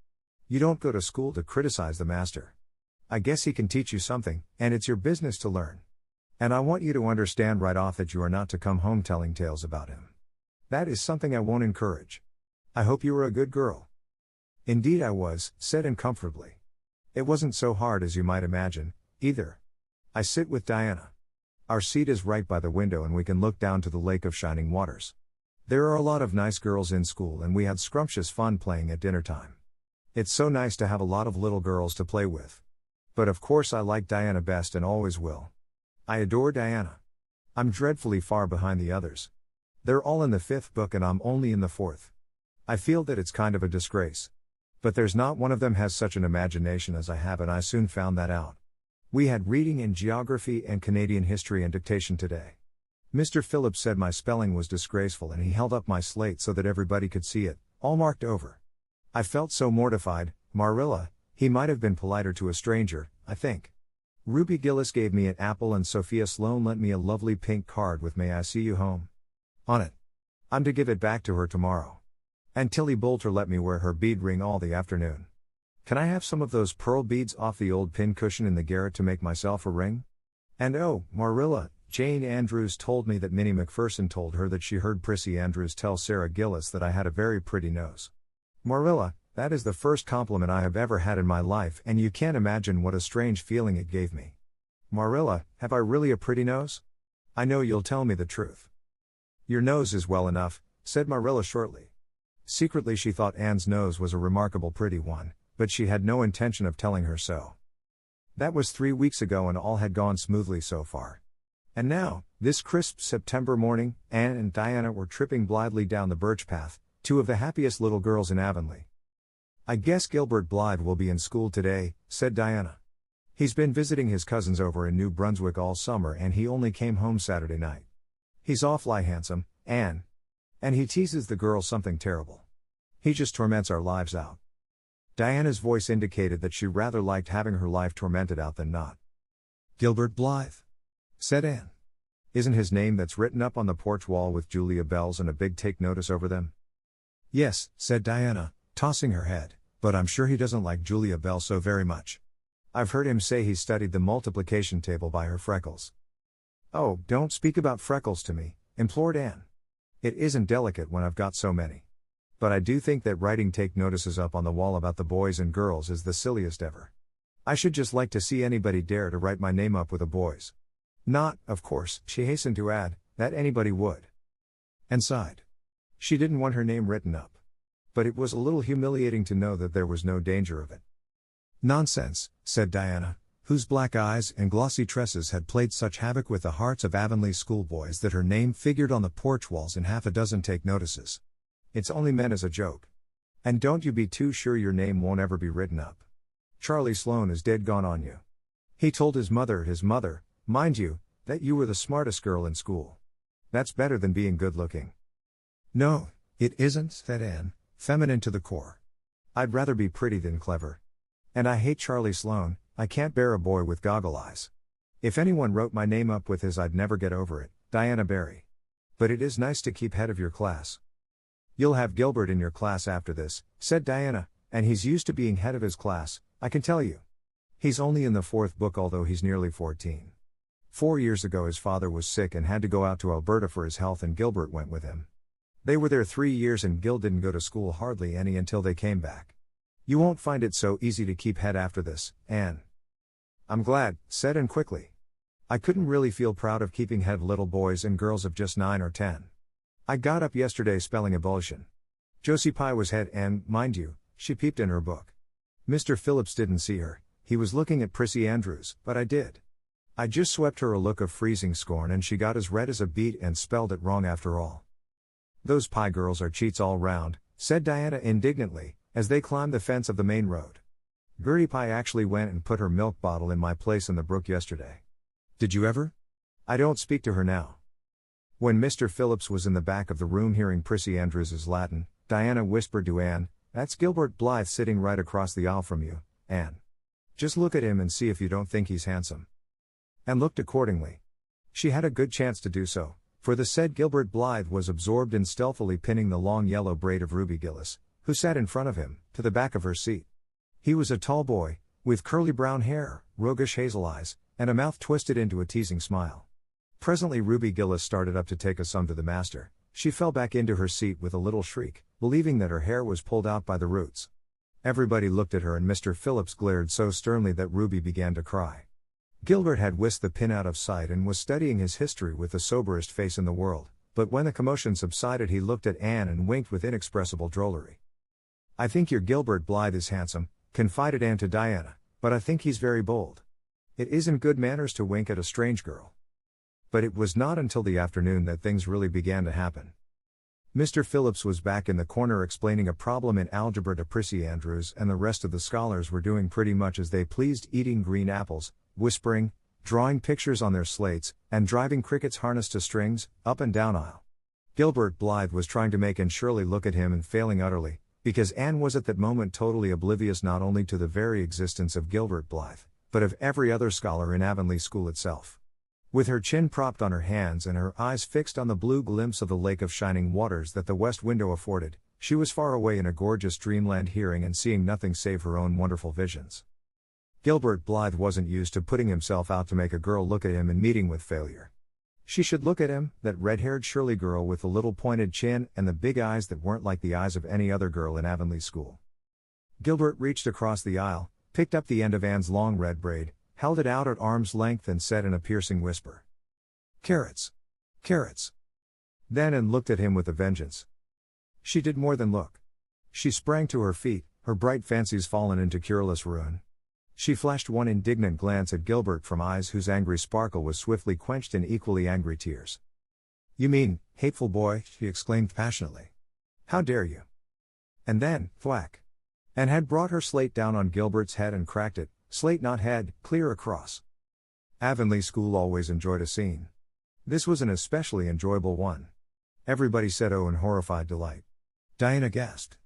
S2: You don't go to school to criticize the master. I guess he can teach you something, and it's your business to learn. And I want you to understand right off that you are not to come home telling tales about him. That is something I won't encourage. I hope you were a good girl. Indeed I was, said Anne comfortably. It wasn't so hard as you might imagine, either. I sit with Diana. Our seat is right by the window and we can look down to the lake of shining waters. There are a lot of nice girls in school and we had scrumptious fun playing at dinner time. It's so nice to have a lot of little girls to play with. But of course I like Diana best and always will. I adore Diana. I'm dreadfully far behind the others. They're all in the 5th book and I'm only in the 4th. I feel that it's kind of a disgrace. But there's not one of them has such an imagination as I have, and I soon found that out. We had reading and geography and Canadian history and dictation today. Mr. Phillips said my spelling was disgraceful and he held up my slate so that everybody could see it, all marked over. I felt so mortified. Marilla, he might have been politer to a stranger, I think. Ruby Gillis gave me an apple and Sophia Sloane lent me a lovely pink card with "May I see you home" on it. I'm to give it back to her tomorrow. And Tilly Boulter let me wear her bead ring all the afternoon. Can I have some of those pearl beads off the old pin cushion in the garret to make myself a ring? And oh, Marilla, Jane Andrews told me that Minnie McPherson told her that she heard Prissy Andrews tell Sarah Gillis that I had a very pretty nose. Marilla, that is the first compliment I have ever had in my life, and you can't imagine what a strange feeling it gave me. Marilla, have I really a pretty nose? I know you'll tell me the truth. Your nose is well enough, said Marilla shortly. Secretly she thought Anne's nose was a remarkable pretty one, but she had no intention of telling her so. That was 3 weeks ago and all had gone smoothly so far. And now, this crisp September morning, Anne and Diana were tripping blithely down the birch path, 2 of the happiest little girls in Avonlea. I guess Gilbert Blythe will be in school today, said Diana. He's been visiting his cousins over in New Brunswick all summer and he only came home Saturday night. He's awfully handsome, Anne. And he teases the girls something terrible. He just torments our lives out. Diana's voice indicated that she rather liked having her life tormented out than not. Gilbert Blythe, said Anne. Isn't his name that's written up on the porch wall with Julia bells and a big take notice over them? Yes, said Diana, tossing her head, but I'm sure he doesn't like Julia Bell so very much. I've heard him say he studied the multiplication table by her freckles. Oh, don't speak about freckles to me, implored Anne. It isn't delicate when I've got so many. But I do think that writing take notices up on the wall about the boys and girls is the silliest ever. I should just like to see anybody dare to write my name up with a boy's. Not, of course, she hastened to add, that anybody would. And sighed. She didn't want her name written up. But it was a little humiliating to know that there was no danger of it. Nonsense, said Diana, whose black eyes and glossy tresses had played such havoc with the hearts of Avonlea schoolboys that her name figured on the porch walls in half a dozen take notices. It's only meant as a joke. And don't you be too sure your name won't ever be written up. Charlie Sloane is dead gone on you. He told his mother, mind you, that you were the smartest girl in school. That's better than being good looking. No, it isn't, said Anne, feminine to the core. I'd rather be pretty than clever. And I hate Charlie Sloane, I can't bear a boy with goggle eyes. If anyone wrote my name up with his I'd never get over it, Diana Barry. But it is nice to keep head of your class. You'll have Gilbert in your class after this, said Diana, and he's used to being head of his class, I can tell you. He's only in the 4th book although he's nearly 14. 4 years ago his father was sick and had to go out to Alberta for his health and Gilbert went with him. They were there 3 years and Gil didn't go to school hardly any until they came back. You won't find it so easy to keep head after this, Anne. I'm glad, said Anne quickly. I couldn't really feel proud of keeping head of little boys and girls of just 9 or 10. I got up yesterday spelling ebullition. Josie Pye was head and, mind you, she peeped in her book. Mr. Phillips didn't see her, he was looking at Prissy Andrews, but I did. I just swept her a look of freezing scorn and she got as red as a beet and spelled it wrong after all. Those Pye girls are cheats all round, said Diana indignantly, as they climbed the fence of the main road. Gertie Pye actually went and put her milk bottle in my place in the brook yesterday. Did you ever? I don't speak to her now. When Mr. Phillips was in the back of the room hearing Prissy Andrews's Latin, Diana whispered to Anne, that's Gilbert Blythe sitting right across the aisle from you, Anne. Just look at him and see if you don't think he's handsome. And looked accordingly. She had a good chance to do so, for the said Gilbert Blythe was absorbed in stealthily pinning the long yellow braid of Ruby Gillis, who sat in front of him, to the back of her seat. He was a tall boy, with curly brown hair, roguish hazel eyes, and a mouth twisted into a teasing smile. Presently Ruby Gillis started up to take a sum to the master. She fell back into her seat with a little shriek, believing that her hair was pulled out by the roots. Everybody looked at her and Mr. Phillips glared so sternly that Ruby began to cry. Gilbert had whisked the pin out of sight and was studying his history with the soberest face in the world, but when the commotion subsided he looked at Anne and winked with inexpressible drollery. I think your Gilbert Blythe is handsome, confided Anne to Diana, but I think he's very bold. It isn't good manners to wink at a strange girl. But it was not until the afternoon that things really began to happen. Mr. Phillips was back in the corner explaining a problem in algebra to Prissy Andrews, and the rest of the scholars were doing pretty much as they pleased, eating green apples, whispering, drawing pictures on their slates, and driving crickets harnessed to strings, up and down aisle. Gilbert Blythe was trying to make Anne Shirley look at him and failing utterly, because Anne was at that moment totally oblivious not only to the very existence of Gilbert Blythe, but of every other scholar in Avonlea School itself. With her chin propped on her hands and her eyes fixed on the blue glimpse of the lake of shining waters that the west window afforded, she was far away in a gorgeous dreamland, hearing and seeing nothing save her own wonderful visions. Gilbert Blythe wasn't used to putting himself out to make a girl look at him and meeting with failure. She should look at him, that red-haired Shirley girl with the little pointed chin and the big eyes that weren't like the eyes of any other girl in Avonlea School. Gilbert reached across the aisle, picked up the end of Anne's long red braid, held it out at arm's length and said in a piercing whisper, "Carrots! Carrots!" Then Anne looked at him with a vengeance. She did more than look. She sprang to her feet, her bright fancies fallen into cureless ruin. She flashed one indignant glance at Gilbert from eyes whose angry sparkle was swiftly quenched in equally angry tears. "You mean, hateful boy," she exclaimed passionately. "How dare you?" And then, thwack! Anne had brought her slate down on Gilbert's head and cracked it, slate not head, clear across. Avonlea School always enjoyed a scene. This was an especially enjoyable one. Everybody said oh in horrified delight. Diana gasped.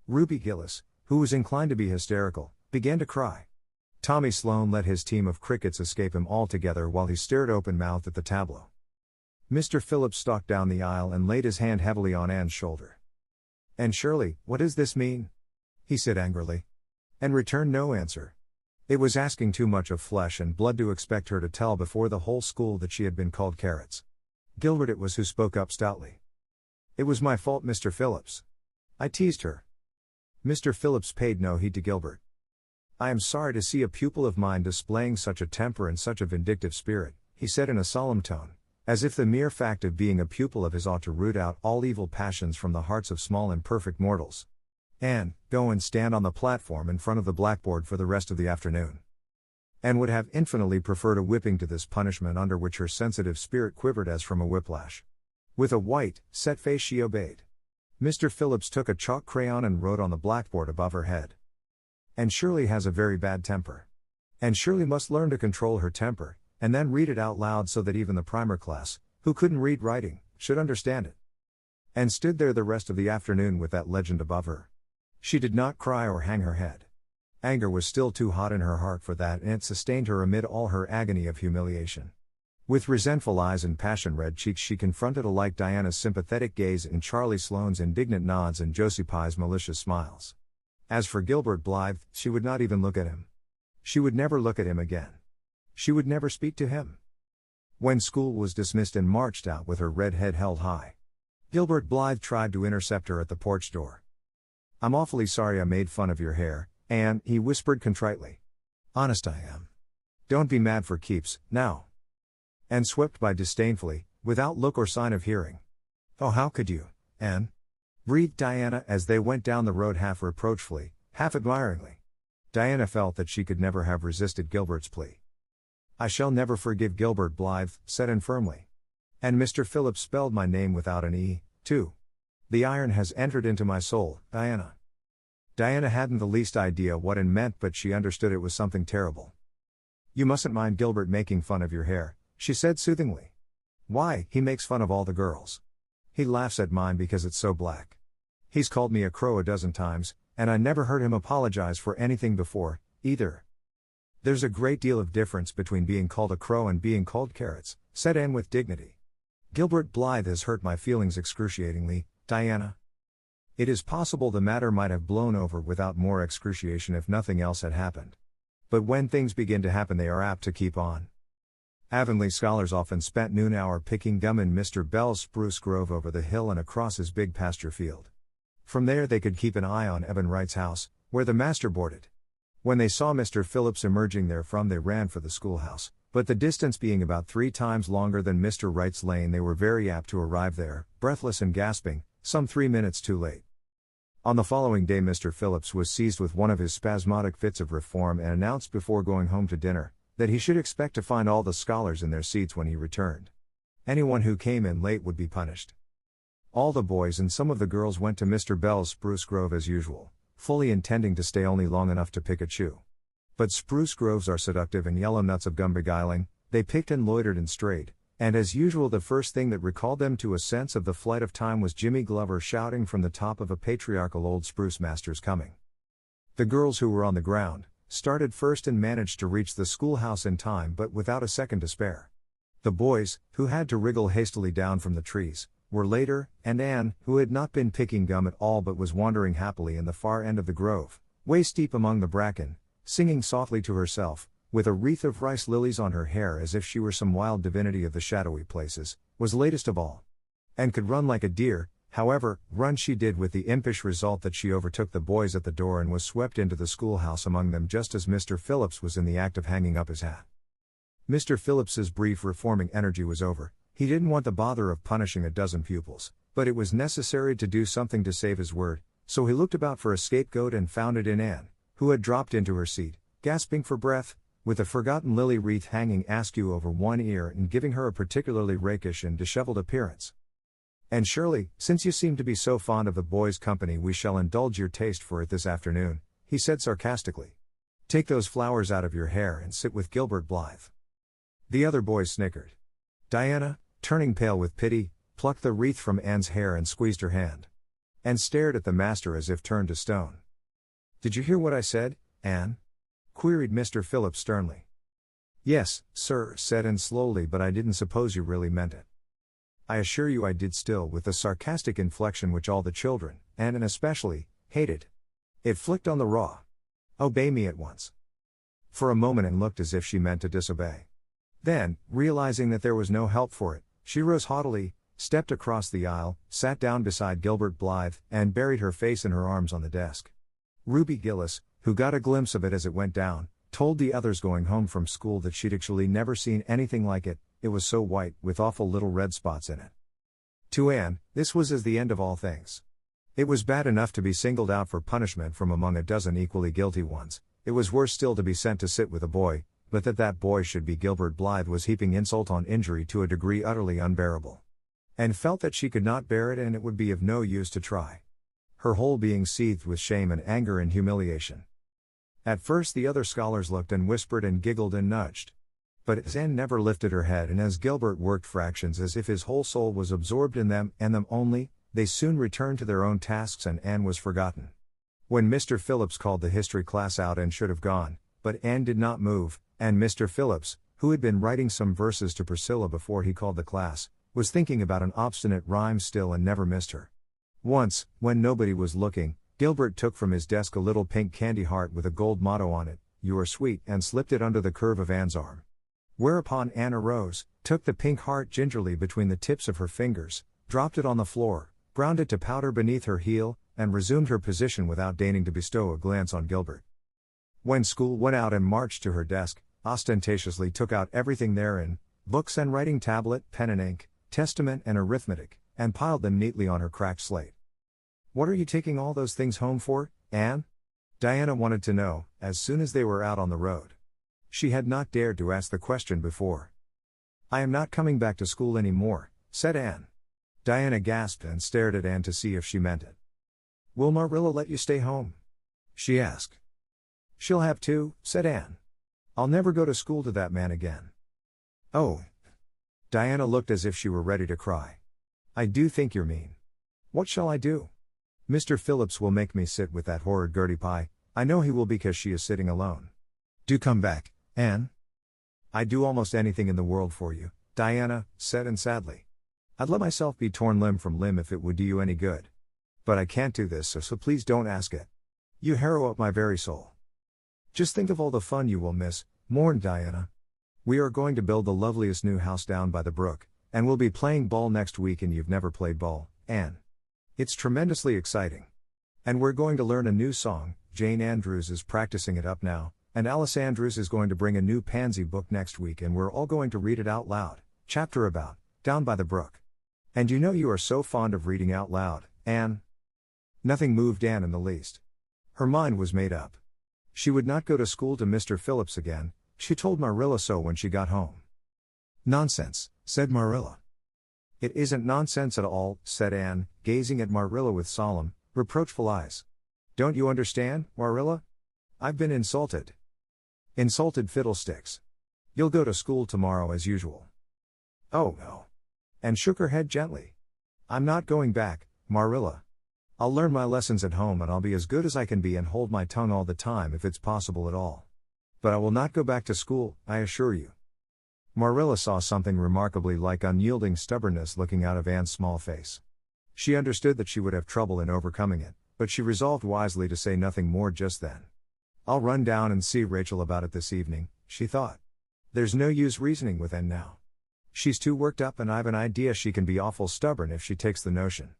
S2: Ruby Gillis, who was inclined to be hysterical, began to cry. Tommy Sloane let his team of crickets escape him altogether while he stared open-mouthed at the tableau. Mr. Phillips stalked down the aisle and laid his hand heavily on Anne's shoulder. "Anne Shirley, what does this mean?" he said angrily. And returned no answer. It was asking too much of flesh and blood to expect her to tell before the whole school that she had been called carrots. Gilbert it was who spoke up stoutly. "It was my fault, Mr. Phillips. I teased her." Mr. Phillips paid no heed to Gilbert. "I am sorry to see a pupil of mine displaying such a temper and such a vindictive spirit," he said in a solemn tone, as if the mere fact of being a pupil of his ought to root out all evil passions from the hearts of small imperfect mortals. "Anne, go and stand on the platform in front of the blackboard for the rest of the afternoon." Anne would have infinitely preferred a whipping to this punishment, under which her sensitive spirit quivered as from a whiplash. With a white, set face she obeyed. Mr. Phillips took a chalk crayon and wrote on the blackboard above her head. "Anne Shirley has a very bad temper. Anne Shirley must learn to control her temper, and then read it out loud so that even the primer class, who couldn't read writing, should understand it." And stood there the rest of the afternoon with that legend above her. She did not cry or hang her head. Anger was still too hot in her heart for that, and it sustained her amid all her agony of humiliation. With resentful eyes and passion-red cheeks she confronted alike Diana's sympathetic gaze and Charlie Sloane's indignant nods and Josie Pye's malicious smiles. As for Gilbert Blythe, she would not even look at him. She would never look at him again. She would never speak to him. When school was dismissed and marched out with her red head held high, Gilbert Blythe tried to intercept her at the porch door. "I'm awfully sorry I made fun of your hair, Anne," he whispered contritely. "Honest I am. Don't be mad for keeps, now." Anne swept by disdainfully, without look or sign of hearing. "Oh, how could you, Anne?" breathed Diana as they went down the road, half reproachfully, half admiringly. Diana felt that she could never have resisted Gilbert's plea. "I shall never forgive Gilbert Blythe," said Anne firmly. "And Mr. Phillips spelled my name without an E, too. The iron has entered into my soul, Diana." Diana hadn't the least idea what it meant, but she understood it was something terrible. "You mustn't mind Gilbert making fun of your hair," she said soothingly. "Why, he makes fun of all the girls. He laughs at mine because it's so black. He's called me a crow a dozen times, and I never heard him apologize for anything before, either." "There's a great deal of difference between being called a crow and being called carrots," said Anne with dignity. "Gilbert Blythe has hurt my feelings excruciatingly, Diana. It is possible the matter might have blown over without more excruciation if nothing else had happened. But when things begin to happen they are apt to keep on." Avonlea scholars often spent noon hour picking gum in Mr. Bell's spruce grove over the hill and across his big pasture field. From there they could keep an eye on Evan Wright's house, where the master boarded. When they saw Mr. Phillips emerging therefrom they ran for the schoolhouse, but the distance being about 3 times longer than Mr. Wright's lane they were very apt to arrive there, breathless and gasping, some 3 minutes too late. On the following day, Mr. Phillips was seized with one of his spasmodic fits of reform and announced before going home to dinner that he should expect to find all the scholars in their seats when he returned. Anyone who came in late would be punished. All the boys and some of the girls went to Mr. Bell's spruce grove as usual, fully intending to stay only long enough to pick a chew. But spruce groves are seductive and yellow nuts of gum beguiling. They picked and loitered and strayed, and as usual the first thing that recalled them to a sense of the flight of time was Jimmy Glover shouting from the top of a patriarchal old spruce master's coming. The girls who were on the ground started first and managed to reach the schoolhouse in time but without a second to spare. The boys, who had to wriggle hastily down from the trees, were later, and Anne, who had not been picking gum at all but was wandering happily in the far end of the grove, waist deep among the bracken, singing softly to herself, with a wreath of rice lilies on her hair as if she were some wild divinity of the shadowy places, was latest of all. And could run like a deer. However, run she did, with the impish result that she overtook the boys at the door and was swept into the schoolhouse among them just as Mr. Phillips was in the act of hanging up his hat. Mr. Phillips's brief reforming energy was over. He didn't want the bother of punishing a dozen pupils, but it was necessary to do something to save his word, so he looked about for a scapegoat and found it in Anne, who had dropped into her seat, gasping for breath, with a forgotten lily wreath hanging askew over one ear and giving her a particularly rakish and disheveled appearance. "And surely, since you seem to be so fond of the boys' company, we shall indulge your taste for it this afternoon," he said sarcastically. "Take those flowers out of your hair and sit with Gilbert Blythe." The other boys snickered. Diana, turning pale with pity, plucked the wreath from Anne's hair and squeezed her hand. And stared at the master as if turned to stone. "Did you hear what I said, Anne?" queried Mr. Phillips sternly. "Yes, sir," said Anne slowly, "but I didn't suppose you really meant it." "I assure you I did," still with the sarcastic inflection which all the children, and especially, hated. It flicked on the raw. "Obey me at once." For a moment Anne looked as if she meant to disobey. Then, realizing that there was no help for it, she rose haughtily, stepped across the aisle, sat down beside Gilbert Blythe, and buried her face in her arms on the desk. Ruby Gillis, who got a glimpse of it as it went down, told the others going home from school that she'd actually never seen anything like it. It was so white, with awful little red spots in it. To Anne, this was as the end of all things. It was bad enough to be singled out for punishment from among a dozen equally guilty ones. It was worse still to be sent to sit with a boy, but that boy should be Gilbert Blythe was heaping insult on injury to a degree utterly unbearable. And felt that she could not bear it and it would be of no use to try. Her whole being seethed with shame and anger and humiliation. At first the other scholars looked and whispered and giggled and nudged. But as Anne never lifted her head and as Gilbert worked fractions as if his whole soul was absorbed in them and them only, they soon returned to their own tasks and Anne was forgotten. When Mr. Phillips called the history class out, Anne should have gone, but Anne did not move, and Mr. Phillips, who had been writing some verses to Priscilla before he called the class, was thinking about an obstinate rhyme still and never missed her. Once, when nobody was looking, Gilbert took from his desk a little pink candy heart with a gold motto on it, "You are sweet," and slipped it under the curve of Anne's arm. Whereupon Anne arose, took the pink heart gingerly between the tips of her fingers, dropped it on the floor, ground it to powder beneath her heel, and resumed her position without deigning to bestow a glance on Gilbert. When school went out and marched to her desk, ostentatiously took out everything therein, books and writing tablet, pen and ink, testament and arithmetic, and piled them neatly on her cracked slate. "What are you taking all those things home for, Anne?" Diana wanted to know, as soon as they were out on the road. She had not dared to ask the question before. "I am not coming back to school any more," said Anne. Diana gasped and stared at Anne to see if she meant it. "Will Marilla let you stay home?" she asked. "She'll have to," said Anne. "I'll never go to school to that man again." "Oh." Diana looked as if she were ready to cry. "I do think you're mean. What shall I do? Mr. Phillips will make me sit with that horrid Gertie Pye. I know he will because she is sitting alone. Do come back, Anne. I'd do almost anything in the world for you," Diana said and sadly. "I'd let myself be torn limb from limb if it would do you any good. But I can't do this, so please don't ask it. You harrow up my very soul. Just think of all the fun you will miss," mourned Diana. "We are going to build the loveliest new house down by the brook, and we'll be playing ball next week, and you've never played ball, Anne. It's tremendously exciting. And we're going to learn a new song. Jane Andrews is practicing it up now, and Alice Andrews is going to bring a new Pansy book next week, and we're all going to read it out loud, chapter about, Down by the Brook. And you know you are so fond of reading out loud, Anne." Nothing moved Anne in the least. Her mind was made up. She would not go to school to Mr. Phillips again. She told Marilla so when she got home. Nonsense, said Marilla. It isn't nonsense at all, said Anne, gazing at Marilla with solemn, reproachful eyes. Don't you understand, Marilla? I've been insulted. Insulted fiddlesticks. You'll go to school tomorrow as usual. Oh no. Anne shook her head gently. I'm not going back, Marilla. I'll learn my lessons at home and I'll be as good as I can be and hold my tongue all the time if it's possible at all. But I will not go back to school, I assure you. Marilla saw something remarkably like unyielding stubbornness looking out of Anne's small face. She understood that she would have trouble in overcoming it, but she resolved wisely to say nothing more just then. I'll run down and see Rachel about it this evening, she thought. There's no use reasoning with Anne now. She's too worked up and I've an idea she can be awful stubborn if she takes the notion.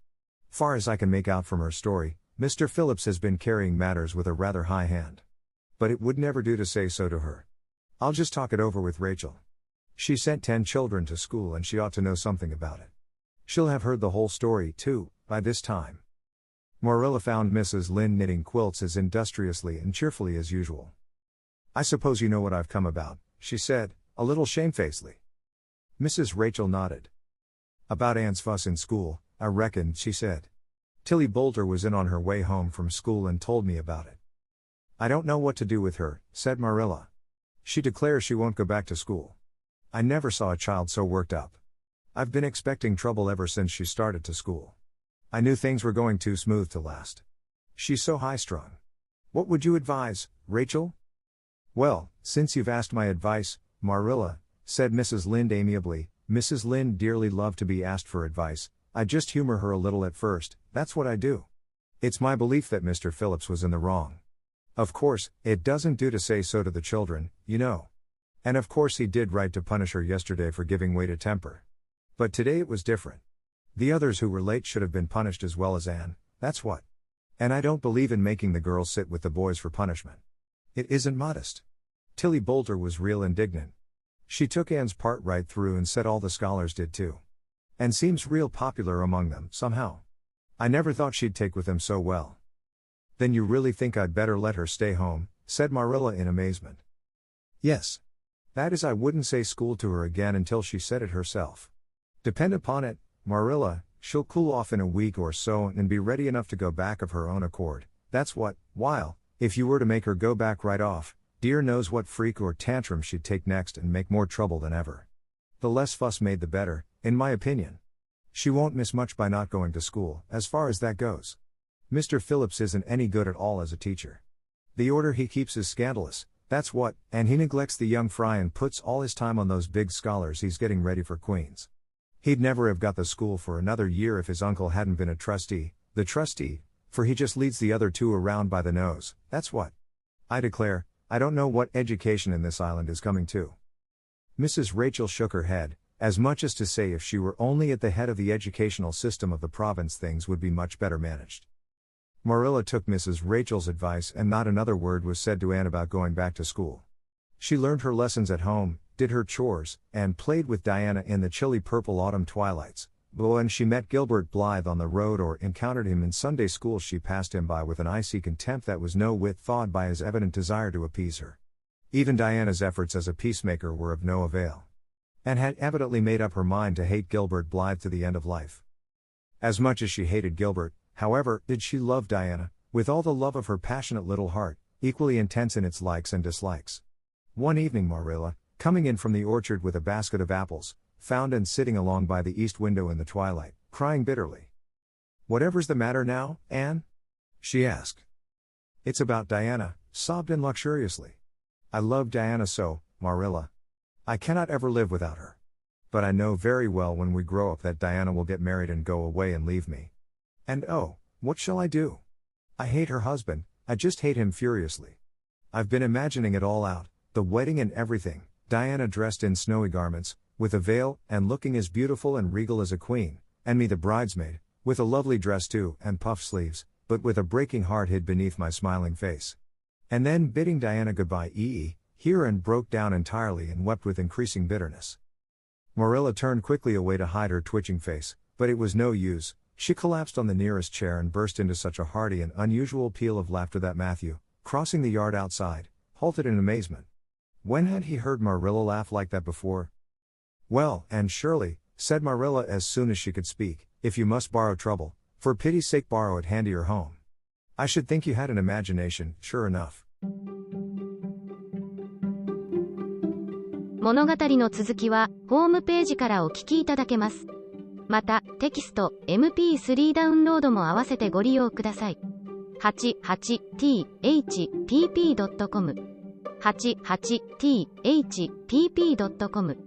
S2: Far as I can make out from her story, Mr. Phillips has been carrying matters with a rather high hand. But it would never do to say so to her. I'll just talk it over with Rachel. She sent 10 children to school and she ought to know something about it. She'll have heard the whole story, too, by this time. Marilla found Mrs. Lynde knitting quilts as industriously and cheerfully as usual. I suppose you know what I've come about, she said, a little shamefacedly. Mrs. Rachel nodded. About Anne's fuss in school, I reckon, she said. Tilly Boulter was in on her way home from school and told me about it. I don't know what to do with her, said Marilla. She declares she won't go back to school. I never saw a child so worked up. I've been expecting trouble ever since she started to school. I knew things were going too smooth to last. She's so high-strung. What would you advise, Rachel? Well, since you've asked my advice, Marilla, said Mrs. Lynde amiably, Mrs. Lynde dearly loved to be asked for advice. I just humor her a little at first, that's what I do. It's my belief that Mr. Phillips was in the wrong. Of course, it doesn't do to say so to the children, you know. And of course he did right to punish her yesterday for giving way to temper. But today it was different. The others who were late should have been punished as well as Anne, that's what. And I don't believe in making the girls sit with the boys for punishment. It isn't modest. Tilly Boulter was real indignant. She took Anne's part right through and said all the scholars did too. And seems real popular among them, somehow. I never thought she'd take with them so well. Then you really think I'd better let her stay home, said Marilla in amazement. Yes. That is, I wouldn't say school to her again until she said it herself. Depend upon it, Marilla, she'll cool off in a week or so and be ready enough to go back of her own accord, that's what, while, if you were to make her go back right off, dear knows what freak or tantrum she'd take next and make more trouble than ever. The less fuss made the better, in my opinion. She won't miss much by not going to school, as far as that goes. Mr. Phillips isn't any good at all as a teacher. The order he keeps is scandalous, that's what, and he neglects the young fry and puts all his time on those big scholars he's getting ready for Queen's. He'd never have got the school for another year if his uncle hadn't been a trustee, the trustee, for he just leads the other two around by the nose, that's what. I declare, I don't know what education in this island is coming to. Mrs. Rachel shook her head, as much as to say if she were only at the head of the educational system of the province things would be much better managed. Marilla took Mrs. Rachel's advice and not another word was said to Anne about going back to school. She learned her lessons at home, did her chores, and played with Diana in the chilly purple autumn twilights, but when she met Gilbert Blythe on the road or encountered him in Sunday school she passed him by with an icy contempt that was no whit thawed by his evident desire to appease her. Even Diana's efforts as a peacemaker were of no avail. Anne had evidently made up her mind to hate Gilbert Blythe to the end of life. As much as she hated Gilbert, however, did she love Diana, with all the love of her passionate little heart, equally intense in its likes and dislikes. One evening Marilla, coming in from the orchard with a basket of apples, found Anne sitting along by the east window in the twilight, crying bitterly. "Whatever's the matter now, Anne?" she asked. "It's about Diana," sobbed Anne luxuriously. "I love Diana so, Marilla. I cannot ever live without her. But I know very well when we grow up that Diana will get married and go away and leave me. And oh, what shall I do? I hate her husband, I just hate him furiously. I've been imagining it all out, the wedding and everything, Diana dressed in snowy garments, with a veil, and looking as beautiful and regal as a queen, and me the bridesmaid, with a lovely dress too, and puffed sleeves, but with a breaking heart hid beneath my smiling face. And then bidding Diana goodbye here and broke down entirely and wept with increasing bitterness." Marilla turned quickly away to hide her twitching face, but it was no use, She collapsed on the nearest chair and burst into such a hearty and unusual peal of laughter that Matthew, crossing the yard outside, halted in amazement. When had he heard Marilla laugh like that before? Well, Anne Shirley, said Marilla as soon as she could speak, if you must borrow trouble, for pity's sake borrow it handier home. I should think you had an imagination, sure enough.
S1: 物語の続きは、ホームページからお聞きいただけます。また、テキスト、MP3 ダウンロードも合わせてご利用ください。88thpp.com 88thpp.com